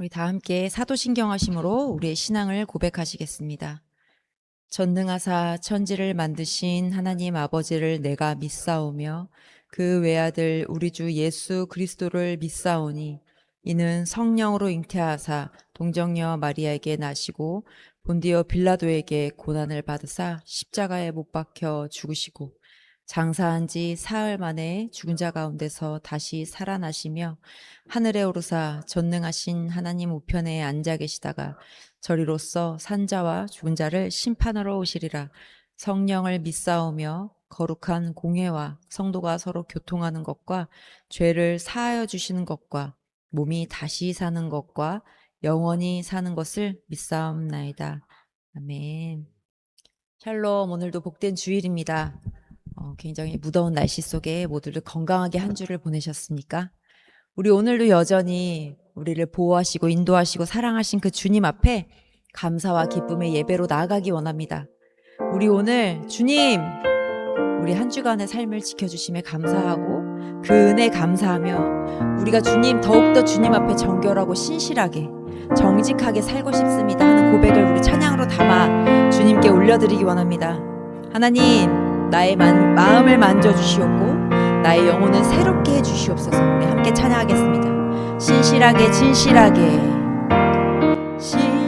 우리 다 함께 사도신경하심으로 우리의 신앙을 고백하시겠습니다. 전능하사 천지를 만드신 하나님 아버지를 내가 믿사오며 그 외아들 우리 주 예수 그리스도를 믿사오니 이는 성령으로 잉태하사 동정녀 마리아에게 나시고 본디오 빌라도에게 고난을 받으사 십자가에 못 박혀 죽으시고 장사한 지 사흘 만에 죽은 자 가운데서 다시 살아나시며 하늘에 오르사 전능하신 하나님 우편에 앉아 계시다가 저리로서 산자와 죽은 자를 심판하러 오시리라. 성령을 믿사오며 거룩한 공회와 성도가 서로 교통하는 것과 죄를 사하여 주시는 것과 몸이 다시 사는 것과 영원히 사는 것을 믿사옵나이다. 아멘. 샬롬, 오늘도 복된 주일입니다. 굉장히 무더운 날씨 속에 모두들 건강하게 한 주를 보내셨습니까? 우리 오늘도 여전히 우리를 보호하시고 인도하시고 사랑하신 그 주님 앞에 감사와 기쁨의 예배로 나아가기 원합니다. 우리 오늘 주님, 우리 한 주간의 삶을 지켜주심에 감사하고 그 은혜 감사하며 우리가 주님 더욱더 주님 앞에 정결하고 신실하게 정직하게 살고 싶습니다 하는 고백을 우리 찬양으로 담아 주님께 올려드리기 원합니다. 하나님, 나의 마음을 만져주시옵고 나의 영혼을 새롭게 해주시옵소서. 우리 함께 찬양하겠습니다. 신실하게 진실하게 진실하게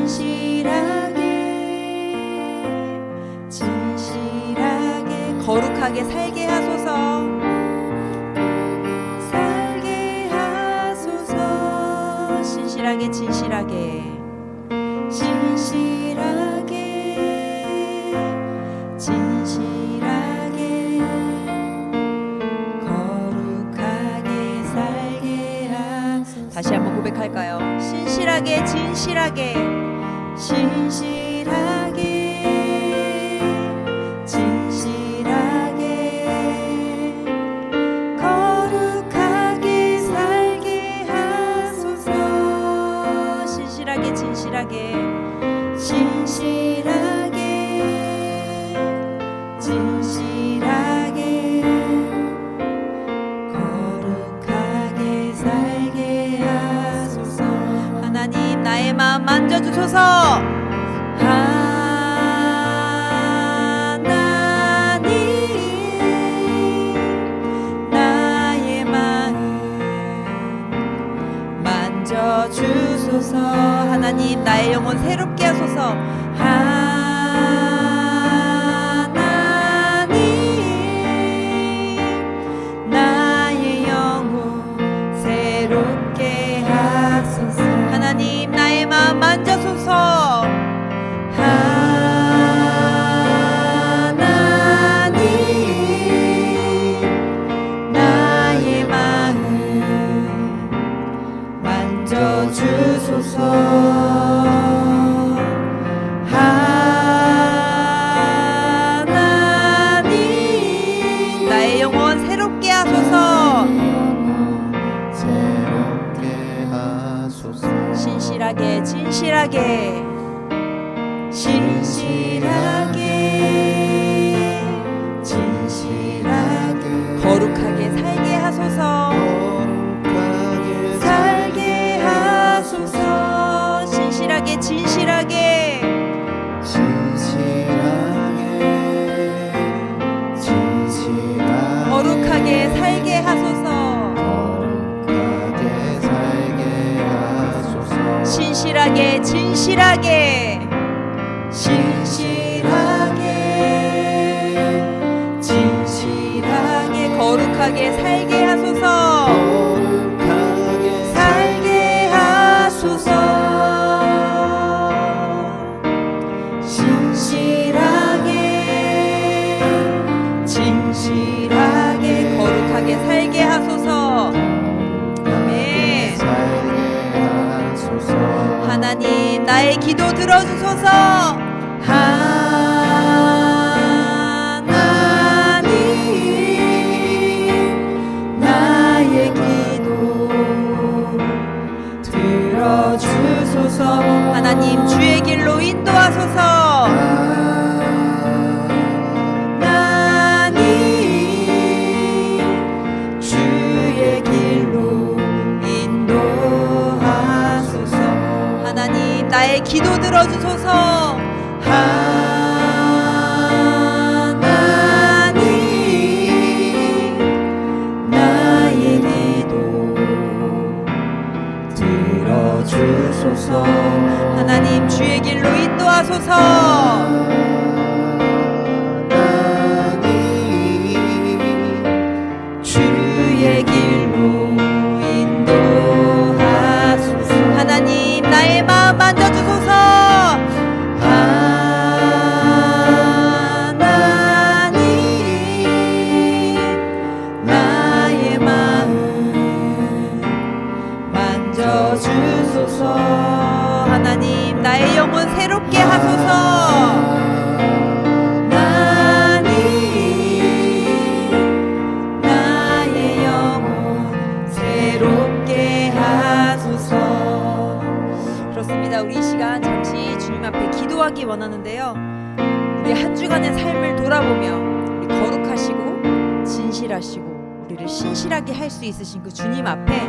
거룩하게 살게 하소서. 살게 하소서. 신실하게 진실하게 거룩하게 살게 하소서. 다시 한번 고백할까요? 신실하게 진실하게 거룩하게 살게 하소서. 신실하게 진실하게 거룩하게 살게 하소서. 하나님, 나의 마음 만져주소서. 하나님, 나의 마음 만져주소서. 하나님, 나의 영혼 새롭게 하소서. 하나님, 나의 영혼 새롭게 하소서. 하나님, 나의 마음 만져소서. 하나님, 나의 마음 만져주소서. 하나님, 나의 영혼 새롭게 하소서. 신실하게 진실하게 거룩하게 살게 하소서. 살게 하소서. 신실하게 진실하게 거룩하게 살게 하소서. 신실하게 진실하게 거룩하게 살게 하소서. 살게 하소서. 진실하게 거룩하게 살게 하소서. 아멘. 하나님, 나의 기도 들어주소서. 하나님, 나의 기도 들어주소서. 하나님, 주의 길로 인도하소서. 하나님, 주의 길로 인도하소서. 나의 기도 들어주소서. 하나님 나의 기도 들어주소서. 하나님 주의 길로 인도하소서. 주의 길로 인도하소서. 하나님 나의 마음 만져주소서. 하나님 나의 마음 만져주소서. 하나님 나의 영혼 새롭게 하소서. 우리 이 시간 잠시 주님 앞에 기도하기 원하는데요, 우리 한 주간의 삶을 돌아보며 우리 거룩하시고 진실하시고 우리를 신실하게 할 수 있으신 그 주님 앞에,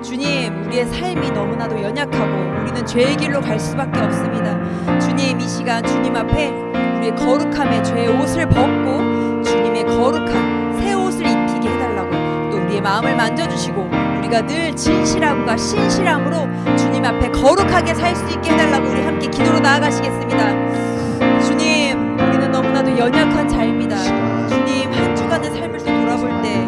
주님 우리의 삶이 너무나도 연약하고 우리는 죄의 길로 갈 수밖에 없습니다. 주님 이 시간 주님 앞에 우리의 거룩함에 죄의 옷을 벗고 주님의 거룩한 새 옷을 입히게 해달라고, 또 우리의 마음을 만져주시고 우리가 늘 진실함과 신실함으로 주님 앞에 거룩하게 살 수 있게 해달라고 우리 함께 기도로 나아가시겠습니다. 주님 우리는 너무나도 연약한 자입니다. 주님 한 주간의 삶을 또 돌아볼 때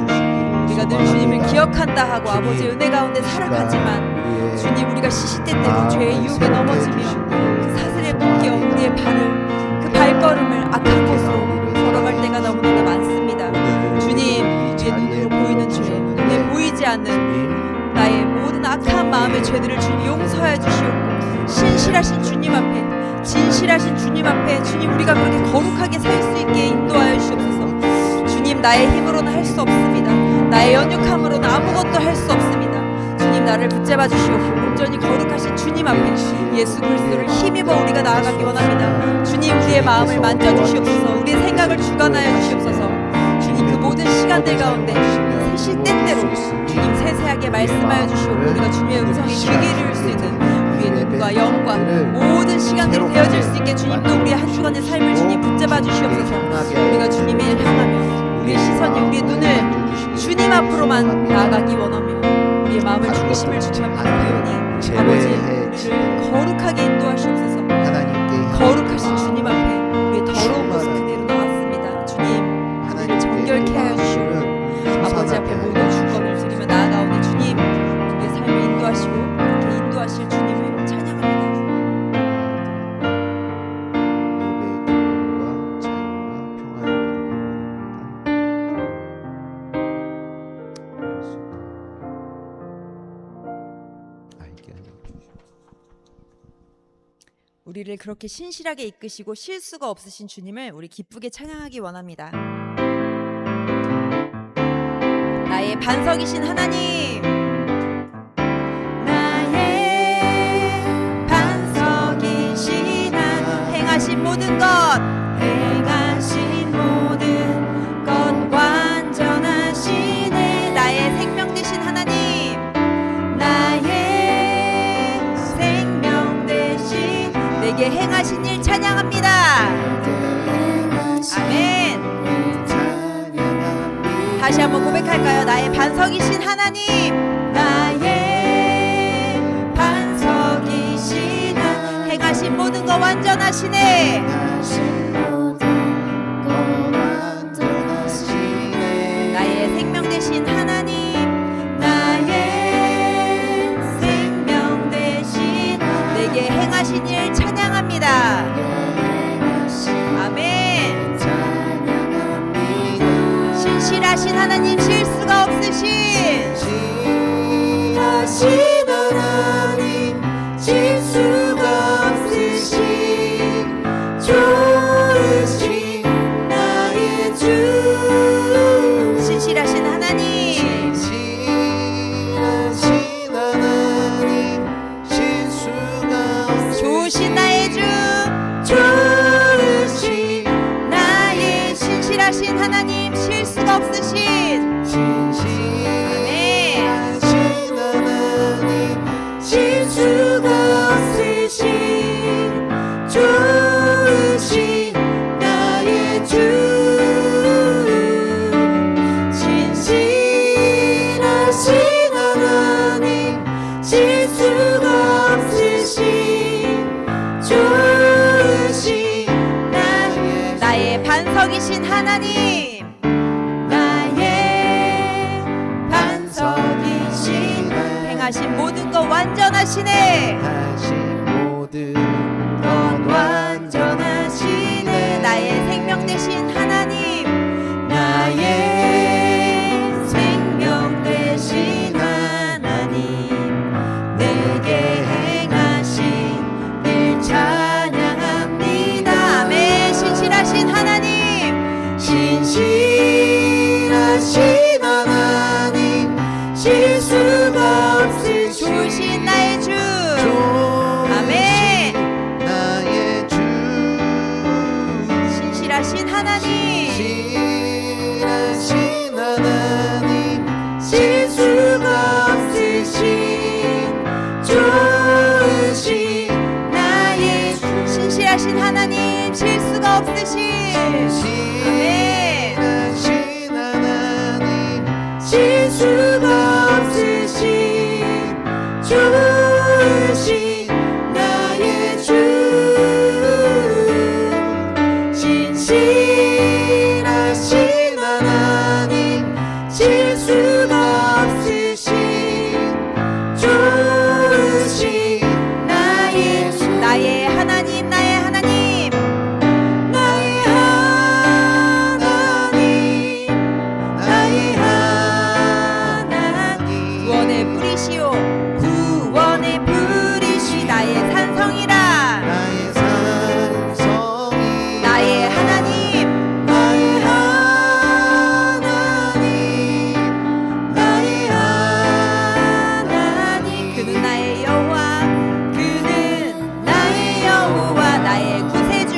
우리가 늘 주님을 기억한다 하고 아버지의 은혜 가운데 살아가지만 주님 우리가 시시때때로 죄의 유혹에 넘어지며 그 사슬에 묶여 우리의 발을, 그 발걸음을 악한 곳으로 걸어갈 때가 너무나 많습니다. 주님 우리의 눈으로 보이는 죄, 눈에 보이지 않는 나의 모든 악한 마음의 죄들을 주님 용서하여 주시옵고, 신실하신 주님 앞에, 진실하신 주님 앞에 주님 우리가 그렇게 거룩하게 살 수 있게 인도하여 주시옵소서. 주님 나의 힘으로는 할 수 없습니다. 나의 연약함으로는 아무것도 할 수 없습니다. 주님 나를 붙잡아 주시옵고 온전히 거룩하신 주님 앞에 예수 그리스도를 힘입어 우리가 나아가기 원합니다. 주님 우리의 마음을 만져주시옵소서. 우리의 생각을 주관하여 주시옵소서. 주님 그 모든 시간들 가운데 시시때때로 주님 세세하게 말씀하여 주시옵고 우리가 주님의 음성에 귀 기울일 수 있는 우리의 눈과 영과 모든 시간들이 되어질 수 있게 주님 또 우리의 한 주간의 삶을 주님 붙잡아 주시옵소서. 우리가 주님을 향하며 우리의 시선이, 우리의 눈을 주님 앞으로만 나아가기 원하며 우리의 마음을 중심을 주님 앞에 배우니 아버지 우리를 거룩하게 인도하시옵소서. 거룩하신 주님 앞에 우리의 더러운 모습 그대로 나왔습니다. 주님 우리를 정결케 하여 주시옵고 아버지 앞에 모든 주권을 드리며 나아가오니 주님 우리의 삶을 인도하시고 그렇게 인도하실 주님을 찬양합니다. 우리를 그렇게 신실하게 이끄시고 실수가 없으신 주님을 우리 기쁘게 찬양하기 원합니다. 나의 반석이신 하나님, 나의 반석이신 하나님, 행하신 모든 것 완전하시네. 나의 생명 되신 하나님, 나의 생명 되신 내게 행하신 일 찬양합니다. 아멘. 다시 한번 고백할까요? 나의 반석이신 하나님, 나의 반석이신 하나님, 행하신 모든 것 완전하시네. 나의 생명 되신 하나님, 나의 생명 되신 내게 행하신 일 찬양합니다. 아멘. 신실하신 하나님, 실수가 없으신 신실하신 하나님, 실수가 없으신 좋으신 나의 주. 신실하신 하나님, 신실하신 하나님, 실수가 없으신 좋으신 나의 주. 좋으신 나의 신실하신 하나님, 실수가 없으신 아멘. 실수가 없으신 수가 없으신 좋으신 나의 반석이신 하나님, 나의 반석이신 행하신 모든 것 완전하시네, 모든 것 완전하시네. 나의 생명 되신 하나님, 나의 생명 되신 하나님, 내게 행하신 일 찬양합니다. 아멘. 신실하신 하나님, 신실하신 하나님, 실수가 없으신 좋으신 나의 주, 아멘. 나의 주, 신실하신 하나님, 신실하신 하나님, 실수가 없으신 좋으신 나의 주, 신실하신 하나님, 실수가 없으신 아멘. 신실하신 하나님, 실수가 없으신 좋으신 나의 주, 신실하신 하나님, 실수가 없으신 좋으신 나의 주, 나의 하나님, 나의 하나님, 나의 하나님, 나의 하나님, 구원의 뿌리시오, 구원의 뿌리시 나의 산성이라, 나의 산성이, 나의 하나님, 나의 하나님, 나의 하나님, 그는 나의 여호와, 그는 나의 여호와, 나의 구세주,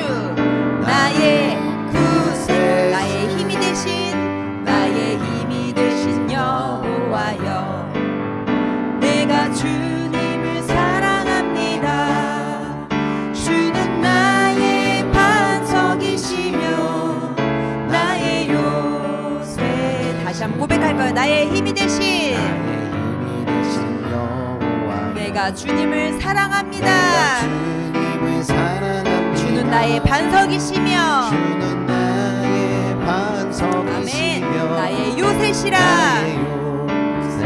나의 구세, 나의 힘이 되신, 나의 힘이 되신 여호와여, 내가 주님을 사랑합니다. 주는 나의 반석이시며 나의 요새. 다시 한번 고백할 거예요. 나의 힘이 되신, 힘이 되신 여호와, 내가 주님을 사랑합니다. 주님을 사랑합니다. 주는 나의 반석이시며 주는 나의 반석이시며 아멘. 나의 요새시라. 나의 요새.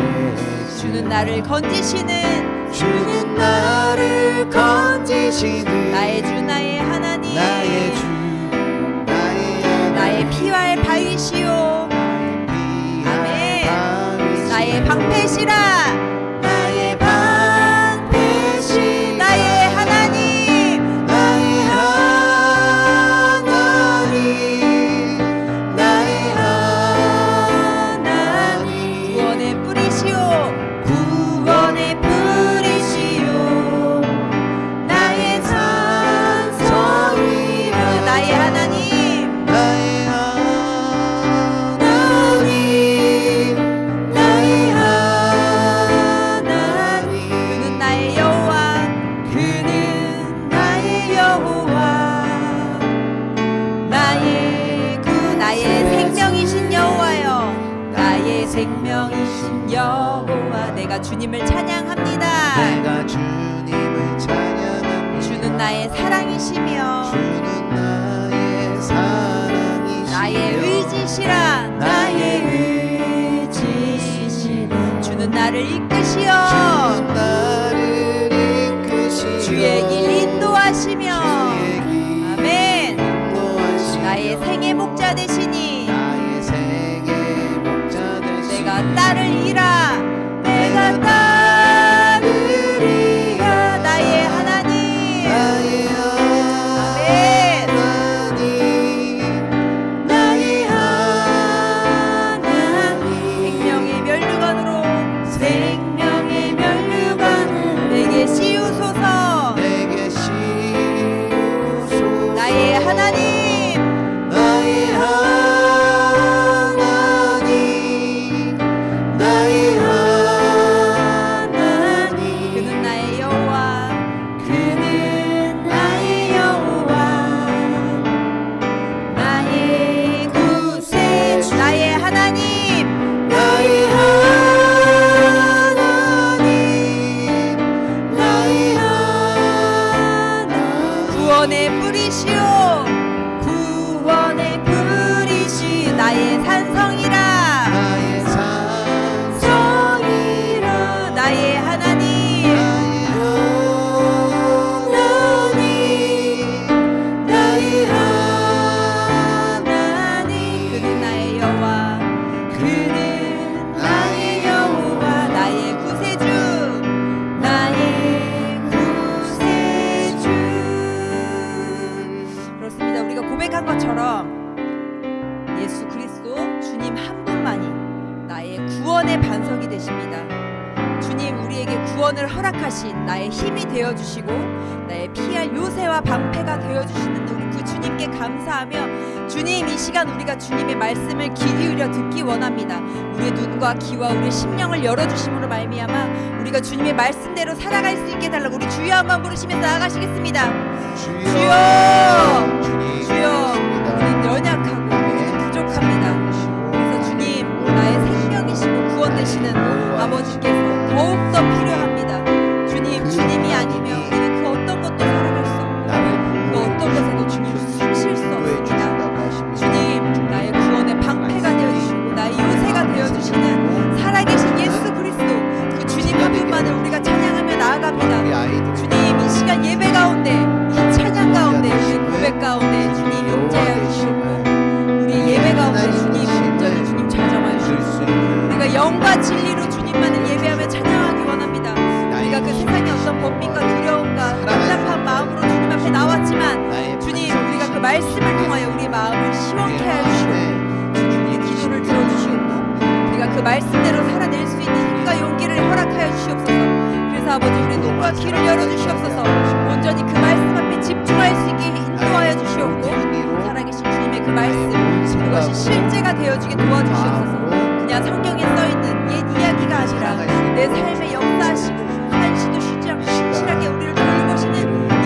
주는 나를 건지시는, 주는 나를 건지시는 나의 주 나의 하나님, 나의 주, 나의 하나님, 나의 피할 바위시오, 나의 피할 아멘. 바위시오. 나의 방패시라. 나의 방패시, 나의 하나님, 나의 하나님, 나의 하나님, 구원의 뿌리시오, 구원의 뿌리시오, 나의 산성이라. 나의 하나님, 나의 하나님, 나의 하나님, 그는 나의 여호와, 그는 나의 여호와, 나의 나의 생명이신 여호와여, 나의 생명이신 여호와. 내가 주님을 찬양합니다. 내가 주님을 찬양합니다. 주는 나의 사랑이시며 주는 나의 사랑이시며 나의 의지시라. 나의 의지시라. 주는 나를 이끄시어 주는 나를 이끄시며 주의 길 인도하시며 주의 길 아멘. 인도하시며 나의 생애 목자 되시니 나의 생애 목자 되시니 내가 따르리라. 내가 따르리라. 나의 하나님, 나의 아멘. 하나님, 나의 하나님, 생명의 면류관으로, 생명의 구원의 뿌리시오 구원의 뿌리시 나의 산성이라 나의 산성이라 나의 하나님 나의 하나님 그는 나의 여호와 그는 나의 여호와 나의 구세주 나의 구세주 그렇습니다. 우리가 고백한 것처럼 예수 그리스도 주님 한 분만이 나의 구원의 반석이 되십니다. 주님 우리에게 구원을 허락하신 나의 힘이 되어주시고 나의 피할 요새와 방패가 되어주시는 우리 그 주님께 감사하며 주님 이 시간 우리가 주님의 말씀을 귀 기울여 듣기 원합니다. 우리의 눈과 귀와 우리의 심령을 열어주심으로 말미암아 우리가 주님의 말씀대로 살아갈 수 있게 해달라고 우리 주여 한번 부르시면서 나아가시겠습니다. 주여 주여 우리는 연약하고 우리는 부족합니다. 그래서 주님 나의 생명이시고 구원 되시는 아버지께서 더욱더 필요합니다. 주님 주님이 아니면 우리는 그 어떤 것도 살아갈 수 없고 그 어떤 것에도 주님 숨쉴 수 없습니다. 주님 나의 구원의 방패가 되어주시고 나의 요새가 되어주시는 살아계신 예수 그리스도 그 주님 한 분만을 우리가 찬양하며 나아갑니다. 주님 이 시간 예배 가운데 이 찬양 가운데 우리 고백 가운데 주님 임재하여 주시고 우리 예배 가운데 주님 온전히 주님 찾아와 주시고 우리가 영과 진리로 주님만을 예배하며 찬양하기 원합니다. 우리가 그 세상의 어떤 범민과 두려움과 답답한 마음으로 주님 앞에 나왔지만 주님 우리가 그 말씀을 통하여 우리의 마음을 시원케 하여 주시고 주님 우리의 기도를 들어주시고 우리가 그 말씀대로 살아낼 수 있는 힘과 용기를 허락하여 주시옵소서. 그래서 아버지 우리의 눈과 귀를 열어주시옵소서. 온전히 그 말씀 앞에 집중할 수 있게 인도하여 주시옵고 살아계신 주님의 그 말씀 그것이 실제가 되어지게 도와주시옵소서. 그냥 성경에 써있는 옛 이야기가 아니라 내 삶에 역사하시고 한시도 쉬지 않고 신실하게 우리를 돌보시는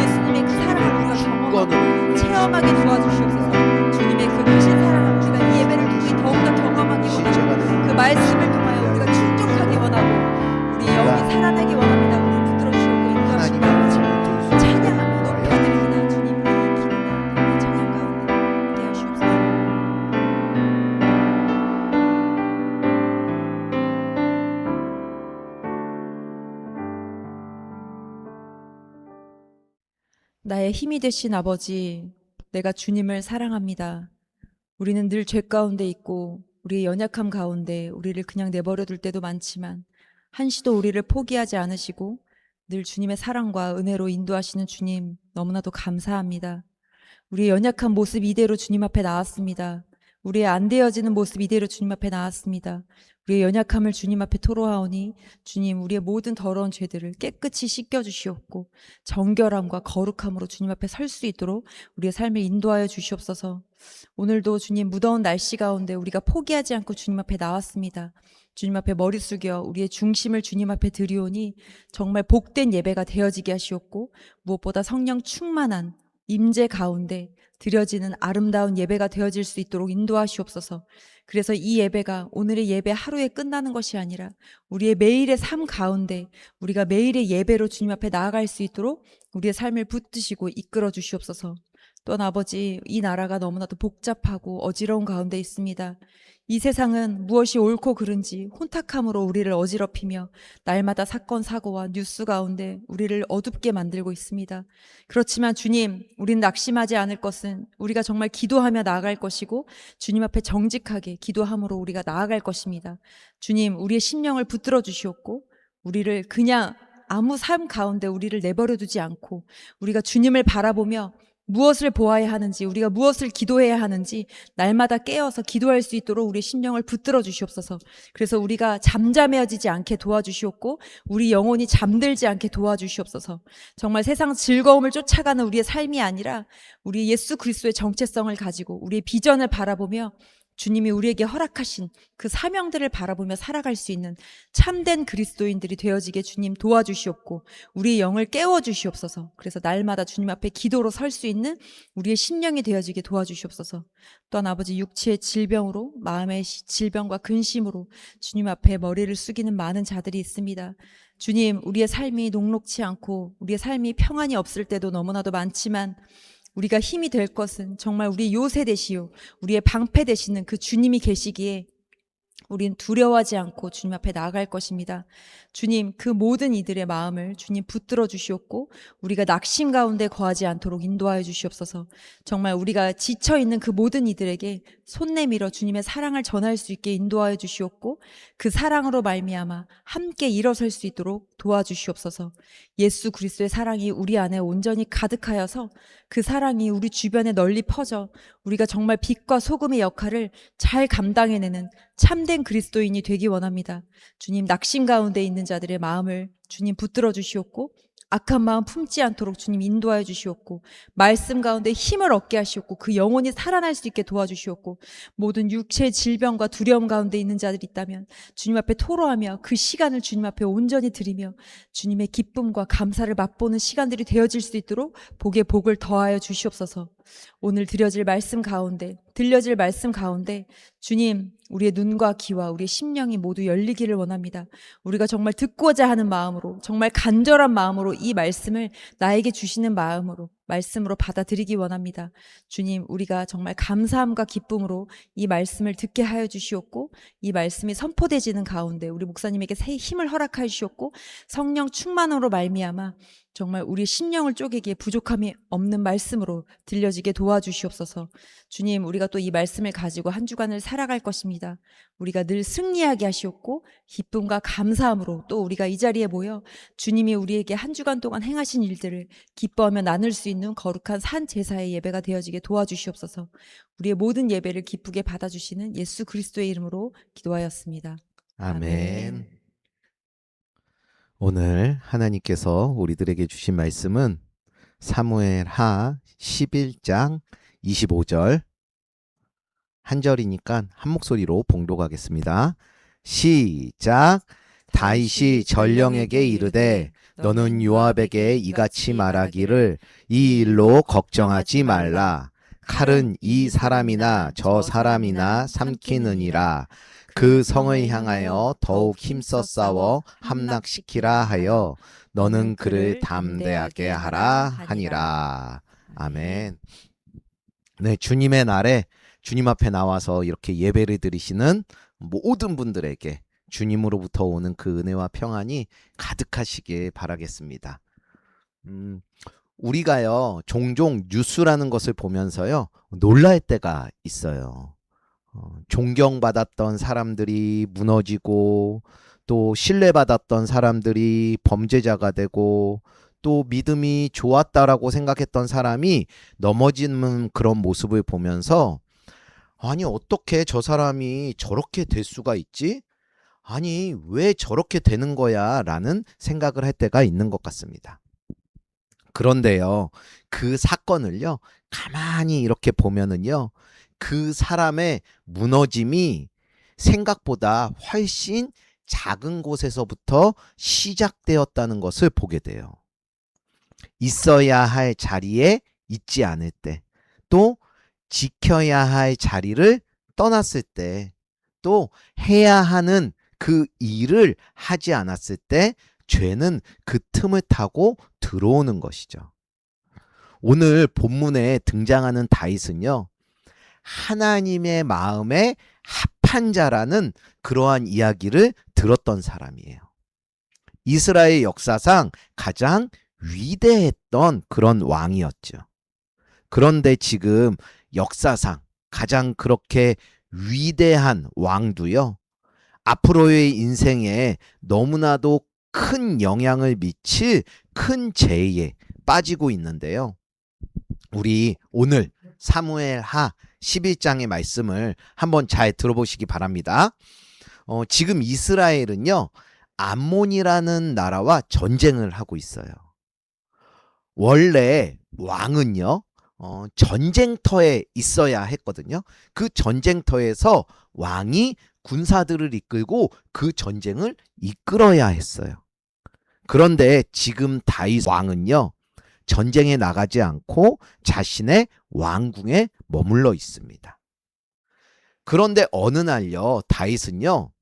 예수님의 그 사랑을 우리가 경험하고 체험하게 도와주시옵소서. 주님의 그 크신 사랑을 우리가 이 예배를 통해 더욱더 경험하기 원하고 그 말씀을 통하여 우리가 충족하기 원하고 우리 영이 살아나기 원합니다. 우리를 붙들어 주시고 인도하시고 찬양하며 높여드리기나 주님 기도 가운데 찬양 가운데 함께 하시옵소서. 나의 힘이 되신 아버지, 내가 주님을 사랑합니다. 우리는 늘 죄 가운데 있고 우리의 연약함 가운데 우리를 그냥 내버려 둘 때도 많지만 한시도 우리를 포기하지 않으시고 늘 주님의 사랑과 은혜로 인도하시는 주님 너무나도 감사합니다. 우리의 연약한 모습 이대로 주님 앞에 나왔습니다. 우리의 안 되어지는 모습 이대로 주님 앞에 나왔습니다. 우리의 연약함을 주님 앞에 토로하오니 주님 우리의 모든 더러운 죄들을 깨끗이 씻겨주시옵고 정결함과 거룩함으로 주님 앞에 설 수 있도록 우리의 삶을 인도하여 주시옵소서. 오늘도 주님 무더운 날씨 가운데 우리가 포기하지 않고 주님 앞에 나왔습니다. 주님 앞에 머리 숙여 우리의 중심을 주님 앞에 드리오니 정말 복된 예배가 되어지게 하시옵고 무엇보다 성령 충만한 임재 가운데 드려지는 아름다운 예배가 되어질 수 있도록 인도하시옵소서. 그래서 이 예배가 오늘의 예배 하루에 끝나는 것이 아니라 우리의 매일의 삶 가운데 우리가 매일의 예배로 주님 앞에 나아갈 수 있도록 우리의 삶을 붙드시고 이끌어 주시옵소서. 또한 아버지, 이 나라가 너무나도 복잡하고 어지러운 가운데 있습니다. 이 세상은 무엇이 옳고 그른지 혼탁함으로 우리를 어지럽히며 날마다 사건 사고와 뉴스 가운데 우리를 어둡게 만들고 있습니다. 그렇지만 주님, 우리는 낙심하지 않을 것은 우리가 정말 기도하며 나아갈 것이고 주님 앞에 정직하게 기도함으로 우리가 나아갈 것입니다. 주님, 우리의 심령을 붙들어 주시옵고 우리를 그냥 아무 삶 가운데 우리를 내버려 두지 않고 우리가 주님을 바라보며 무엇을 보아야 하는지, 우리가 무엇을 기도해야 하는지 날마다 깨어서 기도할 수 있도록 우리 심령을 붙들어 주시옵소서. 그래서 우리가 잠잠해지지 않게 도와주시옵고 우리 영혼이 잠들지 않게 도와주시옵소서. 정말 세상 즐거움을 쫓아가는 우리의 삶이 아니라 우리 예수 그리스도의 정체성을 가지고 우리의 비전을 바라보며 주님이 우리에게 허락하신 그 사명들을 바라보며 살아갈 수 있는 참된 그리스도인들이 되어지게 주님 도와주시옵고 우리의 영을 깨워주시옵소서. 그래서 날마다 주님 앞에 기도로 설 수 있는 우리의 심령이 되어지게 도와주시옵소서. 또한 아버지, 육체의 질병으로, 마음의 질병과 근심으로 주님 앞에 머리를 숙이는 많은 자들이 있습니다. 주님, 우리의 삶이 녹록치 않고 우리의 삶이 평안이 없을 때도 너무나도 많지만 우리가 힘이 될 것은 정말 우리의 요새 되시오, 우리의 방패 되시는 그 주님이 계시기에 우린 두려워하지 않고 주님 앞에 나아갈 것입니다. 주님, 그 모든 이들의 마음을 주님 붙들어 주시옵고 우리가 낙심 가운데 거하지 않도록 인도하여 주시옵소서. 정말 우리가 지쳐있는 그 모든 이들에게 손 내밀어 주님의 사랑을 전할 수 있게 인도하여 주시옵고 그 사랑으로 말미암아 함께 일어설 수 있도록 도와주시옵소서. 예수 그리스도의 사랑이 우리 안에 온전히 가득하여서 그 사랑이 우리 주변에 널리 퍼져 우리가 정말 빛과 소금의 역할을 잘 감당해내는 참된 그리스도인이 되기 원합니다. 주님, 낙심 가운데 있는 자들의 마음을 주님 붙들어 주시옵고 악한 마음 품지 않도록 주님 인도하여 주시옵고 말씀 가운데 힘을 얻게 하시옵고 그 영혼이 살아날 수 있게 도와주시옵고 모든 육체의 질병과 두려움 가운데 있는 자들이 있다면 주님 앞에 토로하며 그 시간을 주님 앞에 온전히 드리며 주님의 기쁨과 감사를 맛보는 시간들이 되어질 수 있도록 복에 복을 더하여 주시옵소서. 오늘 들려질 말씀 가운데, 들려질 말씀 가운데 주님, 우리의 눈과 귀와 우리의 심령이 모두 열리기를 원합니다. 우리가 정말 듣고자 하는 마음으로, 정말 간절한 마음으로 이 말씀을 나에게 주시는 마음으로, 말씀으로 받아들이기 원합니다. 주님, 우리가 정말 감사함과 기쁨으로 이 말씀을 듣게 하여 주시옵고 이 말씀이 선포되지는 가운데 우리 목사님에게 새 힘을 허락하여 주시옵고 성령 충만으로 말미암아 정말 우리 심령을 쪼개기에 부족함이 없는 말씀으로 들려지게 도와주시옵소서. 주님, 우리가 또 이 말씀을 가지고 한 주간을 살아갈 것입니다. 우리가 늘 승리하게 하시옵고 기쁨과 감사함으로 또 우리가 이 자리에 모여 주님이 우리에게 한 주간 동안 행하신 일들을 기뻐하며 나눌 수 있는 거룩한 산 제사의 예배가 되어지게 도와주시옵소서. 우리의 모든 예배를 기쁘게 받아주시는 예수 그리스도의 이름으로 기도하였습니다. 아멘. 오늘 하나님께서 우리들에게 주신 말씀은 사무엘하 11장 25절 한 절이니까 한 목소리로 봉독하겠습니다. 시작. 다윗이 전령에게 이르되 너는 요압에게 이같이 말하기를 이 일로 걱정하지 말라. 칼은 이 사람이나 저 사람이나 삼키느니라. 그 성을 향하여 더욱 힘써 싸워 함락시키라 하여 너는 그를 담대하게 하라 하니라. 아멘. 네, 주님의 날에 주님 앞에 나와서 이렇게 예배를 드리시는 모든 분들에게 주님으로부터 오는 그 은혜와 평안이 가득하시길 바라겠습니다. 우리가요, 종종 뉴스라는 것을 보면서요, 놀랄 때가 있어요. 존경받았던 사람들이 무너지고 또 신뢰받았던 사람들이 범죄자가 되고 또 믿음이 좋았다라고 생각했던 사람이 넘어지는 그런 모습을 보면서 아니 어떻게 저 사람이 저렇게 될 수가 있지? 아니 왜 저렇게 되는 거야? 라는 생각을 할 때가 있는 것 같습니다. 그런데요, 그 사건을요 가만히 이렇게 보면은요 그 사람의 무너짐이 생각보다 훨씬 작은 곳에서부터 시작되었다는 것을 보게 돼요. 있어야 할 자리에 있지 않을 때, 또 지켜야 할 자리를 떠났을 때, 또 해야 하는 그 일을 하지 않았을 때 죄는 그 틈을 타고 들어오는 것이죠. 오늘 본문에 등장하는 다윗은요, 하나님의 마음에 합한 자라는 그러한 이야기를 들었던 사람이에요. 이스라엘 역사상 가장 위대했던 그런 왕이었죠. 그런데 지금 역사상 가장 그렇게 위대한 왕도요, 앞으로의 인생에 너무나도 큰 영향을 미칠 큰 죄에 빠지고 있는데요. 우리 오늘 사무엘하 11장의 말씀을 한번 잘 들어보시기 바랍니다. 지금 이스라엘은요, 암몬이라는 나라와 전쟁을 하고 있어요. 원래 왕은요, 전쟁터에 있어야 했거든요. 그 전쟁터에서 왕이 군사들을 이끌고 그 전쟁을 이끌어야 했어요. 그런데 지금 다윗 왕은요, 전쟁에 나가지 않고 자신의 왕궁에 머물러 있습니다. 그런데 어느 날요, 다윗은요,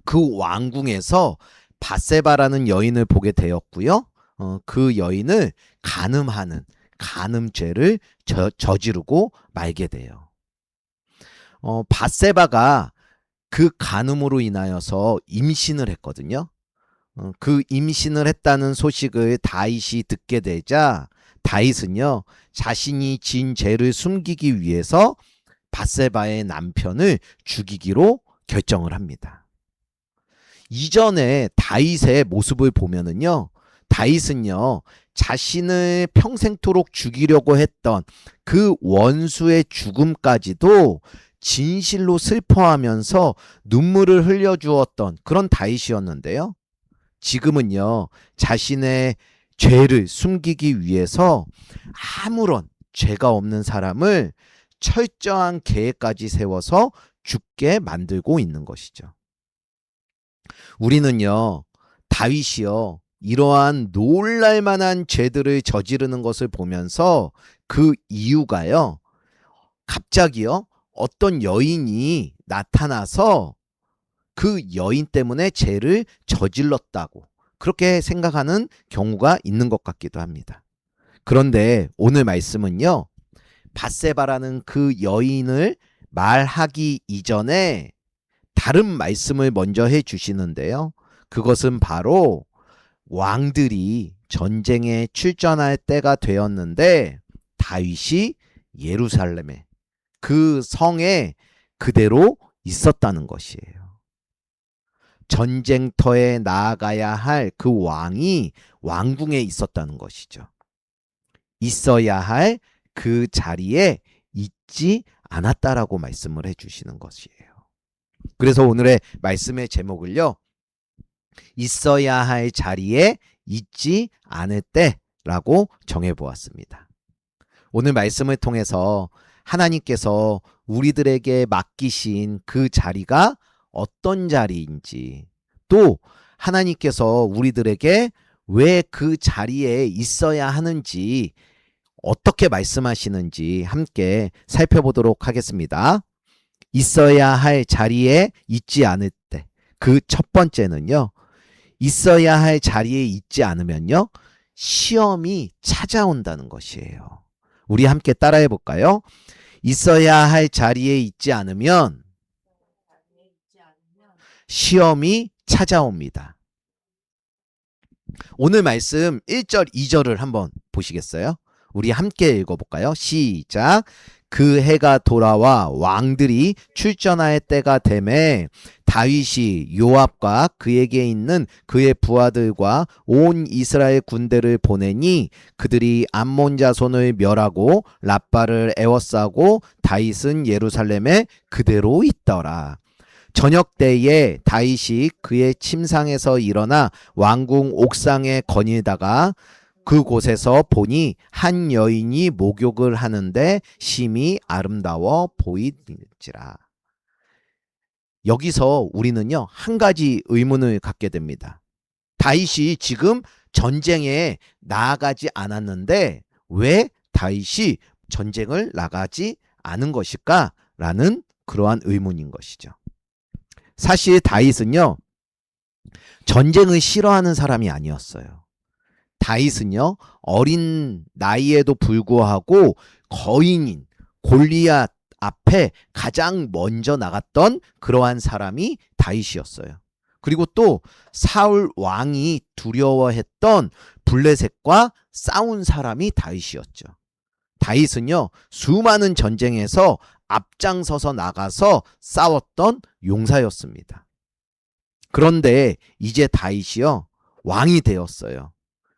그 왕궁에서 밧세바라는 여인을 보게 되었고요. 그 여인을 간음하는 간음죄를 저지르고 말게 돼요. 밧세바가 그 간음으로 인하여서 임신을 했거든요. 그 임신을 했다는 소식을 다윗이 듣게 되자 다윗은요, 자신이 지은 죄를 숨기기 위해서 밧세바의 남편을 죽이기로 결정을 합니다. 이전에 다윗의 모습을 보면은요, 다윗은요, 자신을 평생토록 죽이려고 했던 그 원수의 죽음까지도 진실로 슬퍼하면서 눈물을 흘려주었던 그런 다윗이었는데요. 지금은요, 자신의 죄를 숨기기 위해서 아무런 죄가 없는 사람을 철저한 계획까지 세워서 죽게 만들고 있는 것이죠. 우리는요, 다윗이요, 이러한 놀랄만한 죄들을 저지르는 것을 보면서 그 이유가요, 갑자기요, 어떤 여인이 나타나서 그 여인 때문에 죄를 저질렀다고 그렇게 생각하는 경우가 있는 것 같기도 합니다. 그런데 오늘 말씀은요, 밧세바라는 그 여인을 말하기 이전에 다른 말씀을 먼저 해 주시는데요. 그것은 바로 왕들이 전쟁에 출전할 때가 되었는데 다윗이 예루살렘에 그 성에 그대로 있었다는 것이에요. 전쟁터에 나아가야 할 그 왕이 왕궁에 있었다는 것이죠. 있어야 할 그 자리에 있지 않았다라고 말씀을 해주시는 것이에요. 그래서 오늘의 말씀의 제목을요, 있어야 할 자리에 있지 않을 때라고 정해보았습니다. 오늘 말씀을 통해서 하나님께서 우리들에게 맡기신 그 자리가 어떤 자리인지, 또 하나님께서 우리들에게 왜 그 자리에 있어야 하는지, 어떻게 말씀하시는지 함께 살펴보도록 하겠습니다. 있어야 할 자리에 있지 않을 때, 그 첫 번째는요, 있어야 할 자리에 있지 않으면요, 시험이 찾아온다는 것이에요. 우리 함께 따라해 볼까요? 있어야 할 자리에 있지 않으면 시험이 찾아옵니다. 오늘 말씀 1절, 2절을 한번 보시겠어요? 우리 함께 읽어볼까요? 시작. 그 해가 돌아와 왕들이 출전할 때가 되매 다윗이 요압과 그에게 있는 그의 부하들과 온 이스라엘 군대를 보내니 그들이 암몬 자손을 멸하고 랍바를 에워싸고 다윗은 예루살렘에 그대로 있더라. 저녁 때에 다윗이 그의 침상에서 일어나 왕궁 옥상에 거닐다가 그곳에서 보니 한 여인이 목욕을 하는데 심히 아름다워 보이는지라. 여기서 우리는요, 한 가지 의문을 갖게 됩니다. 다윗이 지금 전쟁에 나아가지 않았는데 왜 다윗이 전쟁을 나가지 않은 것일까라는 그러한 의문인 것이죠. 사실 다윗은요, 전쟁을 싫어하는 사람이 아니었어요. 다윗은요, 어린 나이에도 불구하고 거인인 골리앗 앞에 가장 먼저 나갔던 그러한 사람이 다윗이었어요. 그리고 또 사울 왕이 두려워했던 블레셋과 싸운 사람이 다윗이었죠. 다윗은요, 수많은 전쟁에서 앞장서서 나가서 싸웠던 용사였습니다. 그런데 이제 다윗이요, 왕이 되었어요.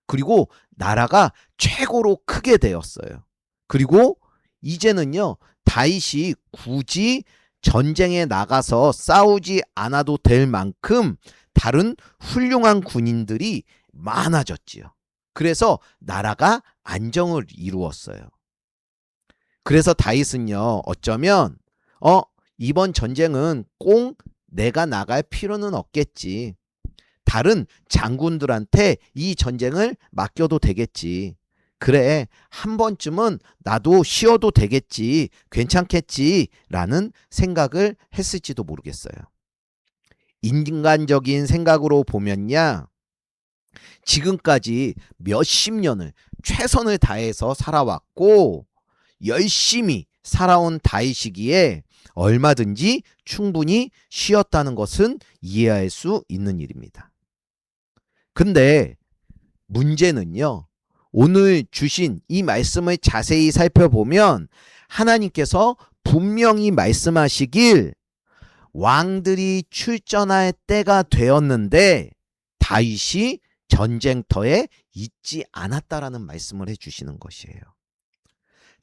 그리고 나라가 최고로 크게 되었어요. 그리고 이제는요, 다윗이 굳이 전쟁에 나가서 싸우지 않아도 될 만큼 다른 훌륭한 군인들이 많아졌지요. 그래서 나라가 안정을 이루었어요. 그래서 다윗은요, 어쩌면 이번 전쟁은 꼭 내가 나갈 필요는 없겠지. 다른 장군들한테 이 전쟁을 맡겨도 되겠지. 그래, 한 번쯤은 나도 쉬어도 되겠지, 괜찮겠지 라는 생각을 했을지도 모르겠어요. 인간적인 생각으로 보면야 지금까지 몇십 년을 최선을 다해서 살아왔고 열심히 살아온 다윗이기에 얼마든지 충분히 쉬었다는 것은 이해할 수 있는 일입니다. 근데 문제는요, 오늘 주신 이 말씀을 자세히 살펴보면 하나님께서 분명히 말씀하시길 왕들이 출전할 때가 되었는데 다윗이 전쟁터에 있지 않았다라는 말씀을 해주시는 것이에요.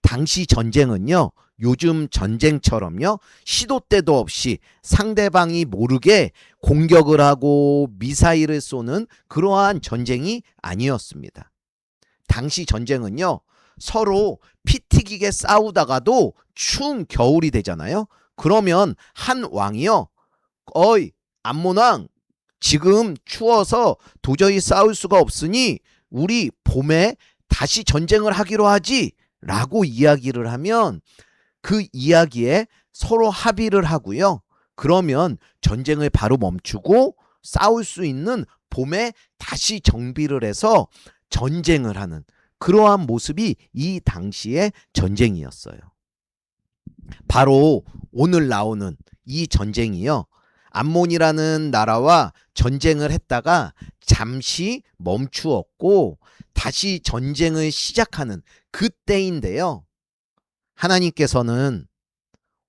당시 전쟁은요, 요즘 전쟁처럼요, 시도 때도 없이 상대방이 모르게 공격을 하고 미사일을 쏘는 그러한 전쟁이 아니었습니다. 당시 전쟁은요, 서로 피 튀기게 싸우다가도 추운 겨울이 되잖아요. 그러면 한 왕이요, 어이 암몬왕, 지금 추워서 도저히 싸울 수가 없으니 우리 봄에 다시 전쟁을 하기로 하지 라고 이야기를 하면 그 이야기에 서로 합의를 하고요. 그러면 전쟁을 바로 멈추고 싸울 수 있는 봄에 다시 정비를 해서 전쟁을 하는 그러한 모습이 이 당시의 전쟁이었어요. 바로 오늘 나오는 이 전쟁이요, 암몬이라는 나라와 전쟁을 했다가 잠시 멈추었고 다시 전쟁을 시작하는 그때인데요, 하나님께서는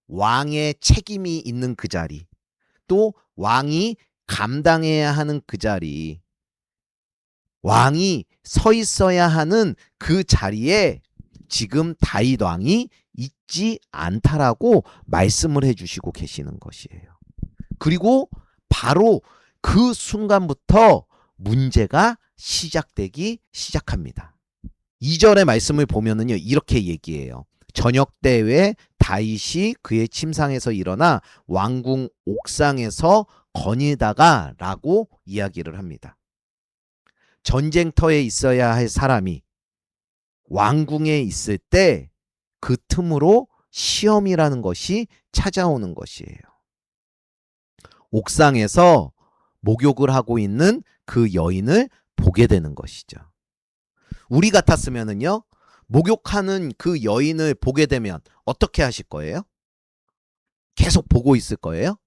왕의 책임이 있는 그 자리, 또 왕이 감당해야 하는 그 자리, 왕이 서 있어야 하는 그 자리에 지금 다윗 왕이 있지 않다라고 말씀을 해주시고 계시는 것이에요. 그리고 바로 그 순간부터 문제가 시작되기 시작합니다. 2절의 말씀을 보면은요, 이렇게 얘기해요. 저녁 때에 다윗이 그의 침상에서 일어나 왕궁 옥상에서 거니다가 라고 이야기를 합니다. 전쟁터에 있어야 할 사람이 왕궁에 있을 때 그 틈으로 시험이라는 것이 찾아오는 것이에요. 옥상에서 목욕을 하고 있는 그 여인을 보게 되는 것이죠. 우리 같았으면은요, 목욕하는 그 여인을 보게 되면 어떻게 하실 거예요? 계속 보고 있을 거예요?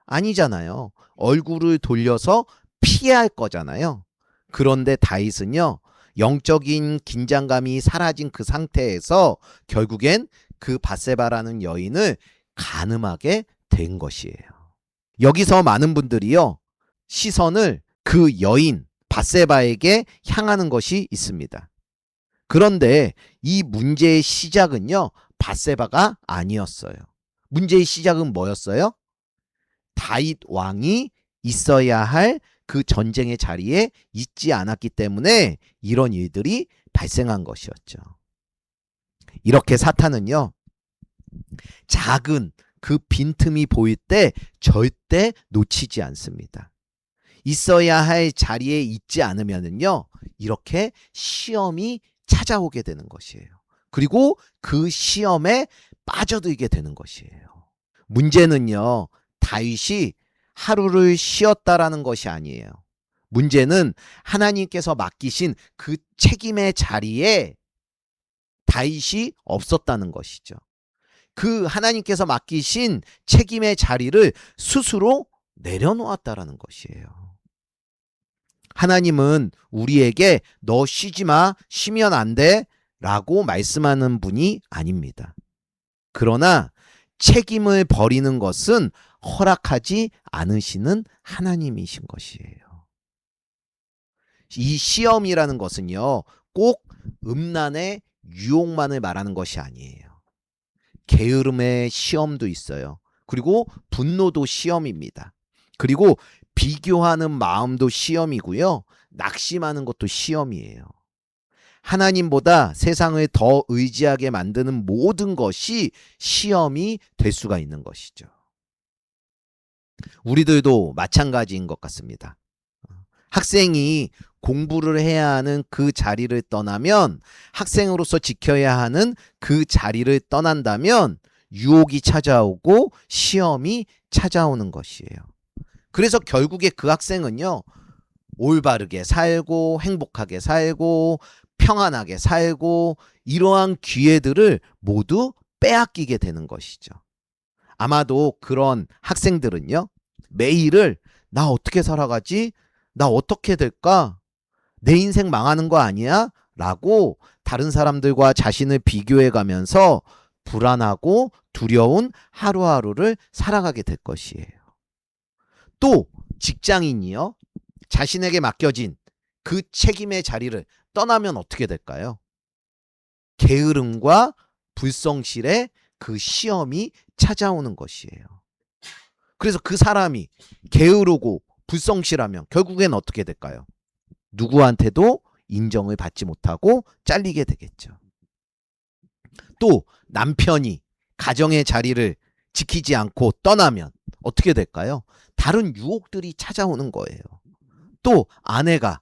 아니잖아요. 얼굴을 돌려서 피할 거잖아요. 그런데 다윗은요, 영적인 긴장감이 사라진 그 상태에서 결국엔 그 밧세바라는 여인을 간음하게 된 것이에요. 여기서 많은 분들이요, 시선을 그 여인 밧세바에게 향하는 것이 있습니다. 그런데 이 문제의 시작은요, 밧세바가 아니었어요. 문제의 시작은 뭐였어요? 다윗 왕이 있어야 할 그 전쟁의 자리에 있지 않았기 때문에 이런 일들이 발생한 것이었죠. 이렇게 사탄은요, 작은 그 빈틈이 보일 때 절대 놓치지 않습니다. 있어야 할 자리에 있지 않으면은요, 이렇게 시험이 찾아오게 되는 것이에요. 그리고 그 시험에 빠져들게 되는 것이에요. 문제는요, 다윗이 하루를 쉬었다라는 것이 아니에요. 문제는 하나님께서 맡기신 그 책임의 자리에 다윗이 없었다는 것이죠. 그 하나님께서 맡기신 책임의 자리를 스스로 내려놓았다라는 것이에요. 하나님은 우리에게 너 쉬지 마, 쉬면 안 돼 라고 말씀하는 분이 아닙니다. 그러나 책임을 버리는 것은 허락하지 않으시는 하나님이신 것이에요. 이 시험이라는 것은요, 꼭 음란의 유혹만을 말하는 것이 아니에요. 게으름의 시험도 있어요. 그리고 분노도 시험입니다. 그리고 비교하는 마음도 시험이고요, 낙심하는 것도 시험이에요. 하나님보다 세상을 더 의지하게 만드는 모든 것이 시험이 될 수가 있는 것이죠. 우리들도 마찬가지인 것 같습니다. 학생이 공부를 해야 하는 그 자리를 떠나면, 학생으로서 지켜야 하는 그 자리를 떠난다면 유혹이 찾아오고 시험이 찾아오는 것이에요. 그래서 결국에 그 학생은요, 올바르게 살고 행복하게 살고 평안하게 살고 이러한 기회들을 모두 빼앗기게 되는 것이죠. 아마도 그런 학생들은요, 매일을 나 어떻게 살아가지? 나 어떻게 될까? 내 인생 망하는 거 아니야? 라고 다른 사람들과 자신을 비교해 가면서 불안하고 두려운 하루하루를 살아가게 될 것이에요. 또 직장인이요, 자신에게 맡겨진 그 책임의 자리를 떠나면 어떻게 될까요? 게으름과 불성실의 그 시험이 찾아오는 것이에요. 그래서 그 사람이 게으르고 불성실하면 결국엔 어떻게 될까요? 누구한테도 인정을 받지 못하고 잘리게 되겠죠. 또 남편이 가정의 자리를 지키지 않고 떠나면 어떻게 될까요? 다른 유혹들이 찾아오는 거예요. 또 아내가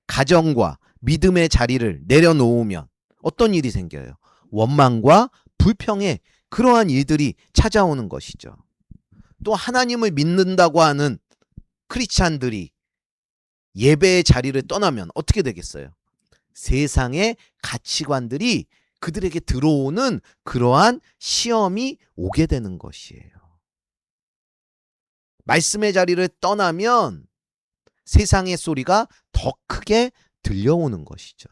가정과 믿음의 자리를 내려놓으면 어떤 일이 생겨요? 원망과 불평의 그러한 일들이 찾아오는 것이죠. 또 하나님을 믿는다고 하는 크리스찬들이 예배의 자리를 떠나면 어떻게 되겠어요? 세상의 가치관들이 그들에게 들어오는 그러한 시험이 오게 되는 것이에요. 말씀의 자리를 떠나면 세상의 소리가 더 크게 들려오는 것이죠.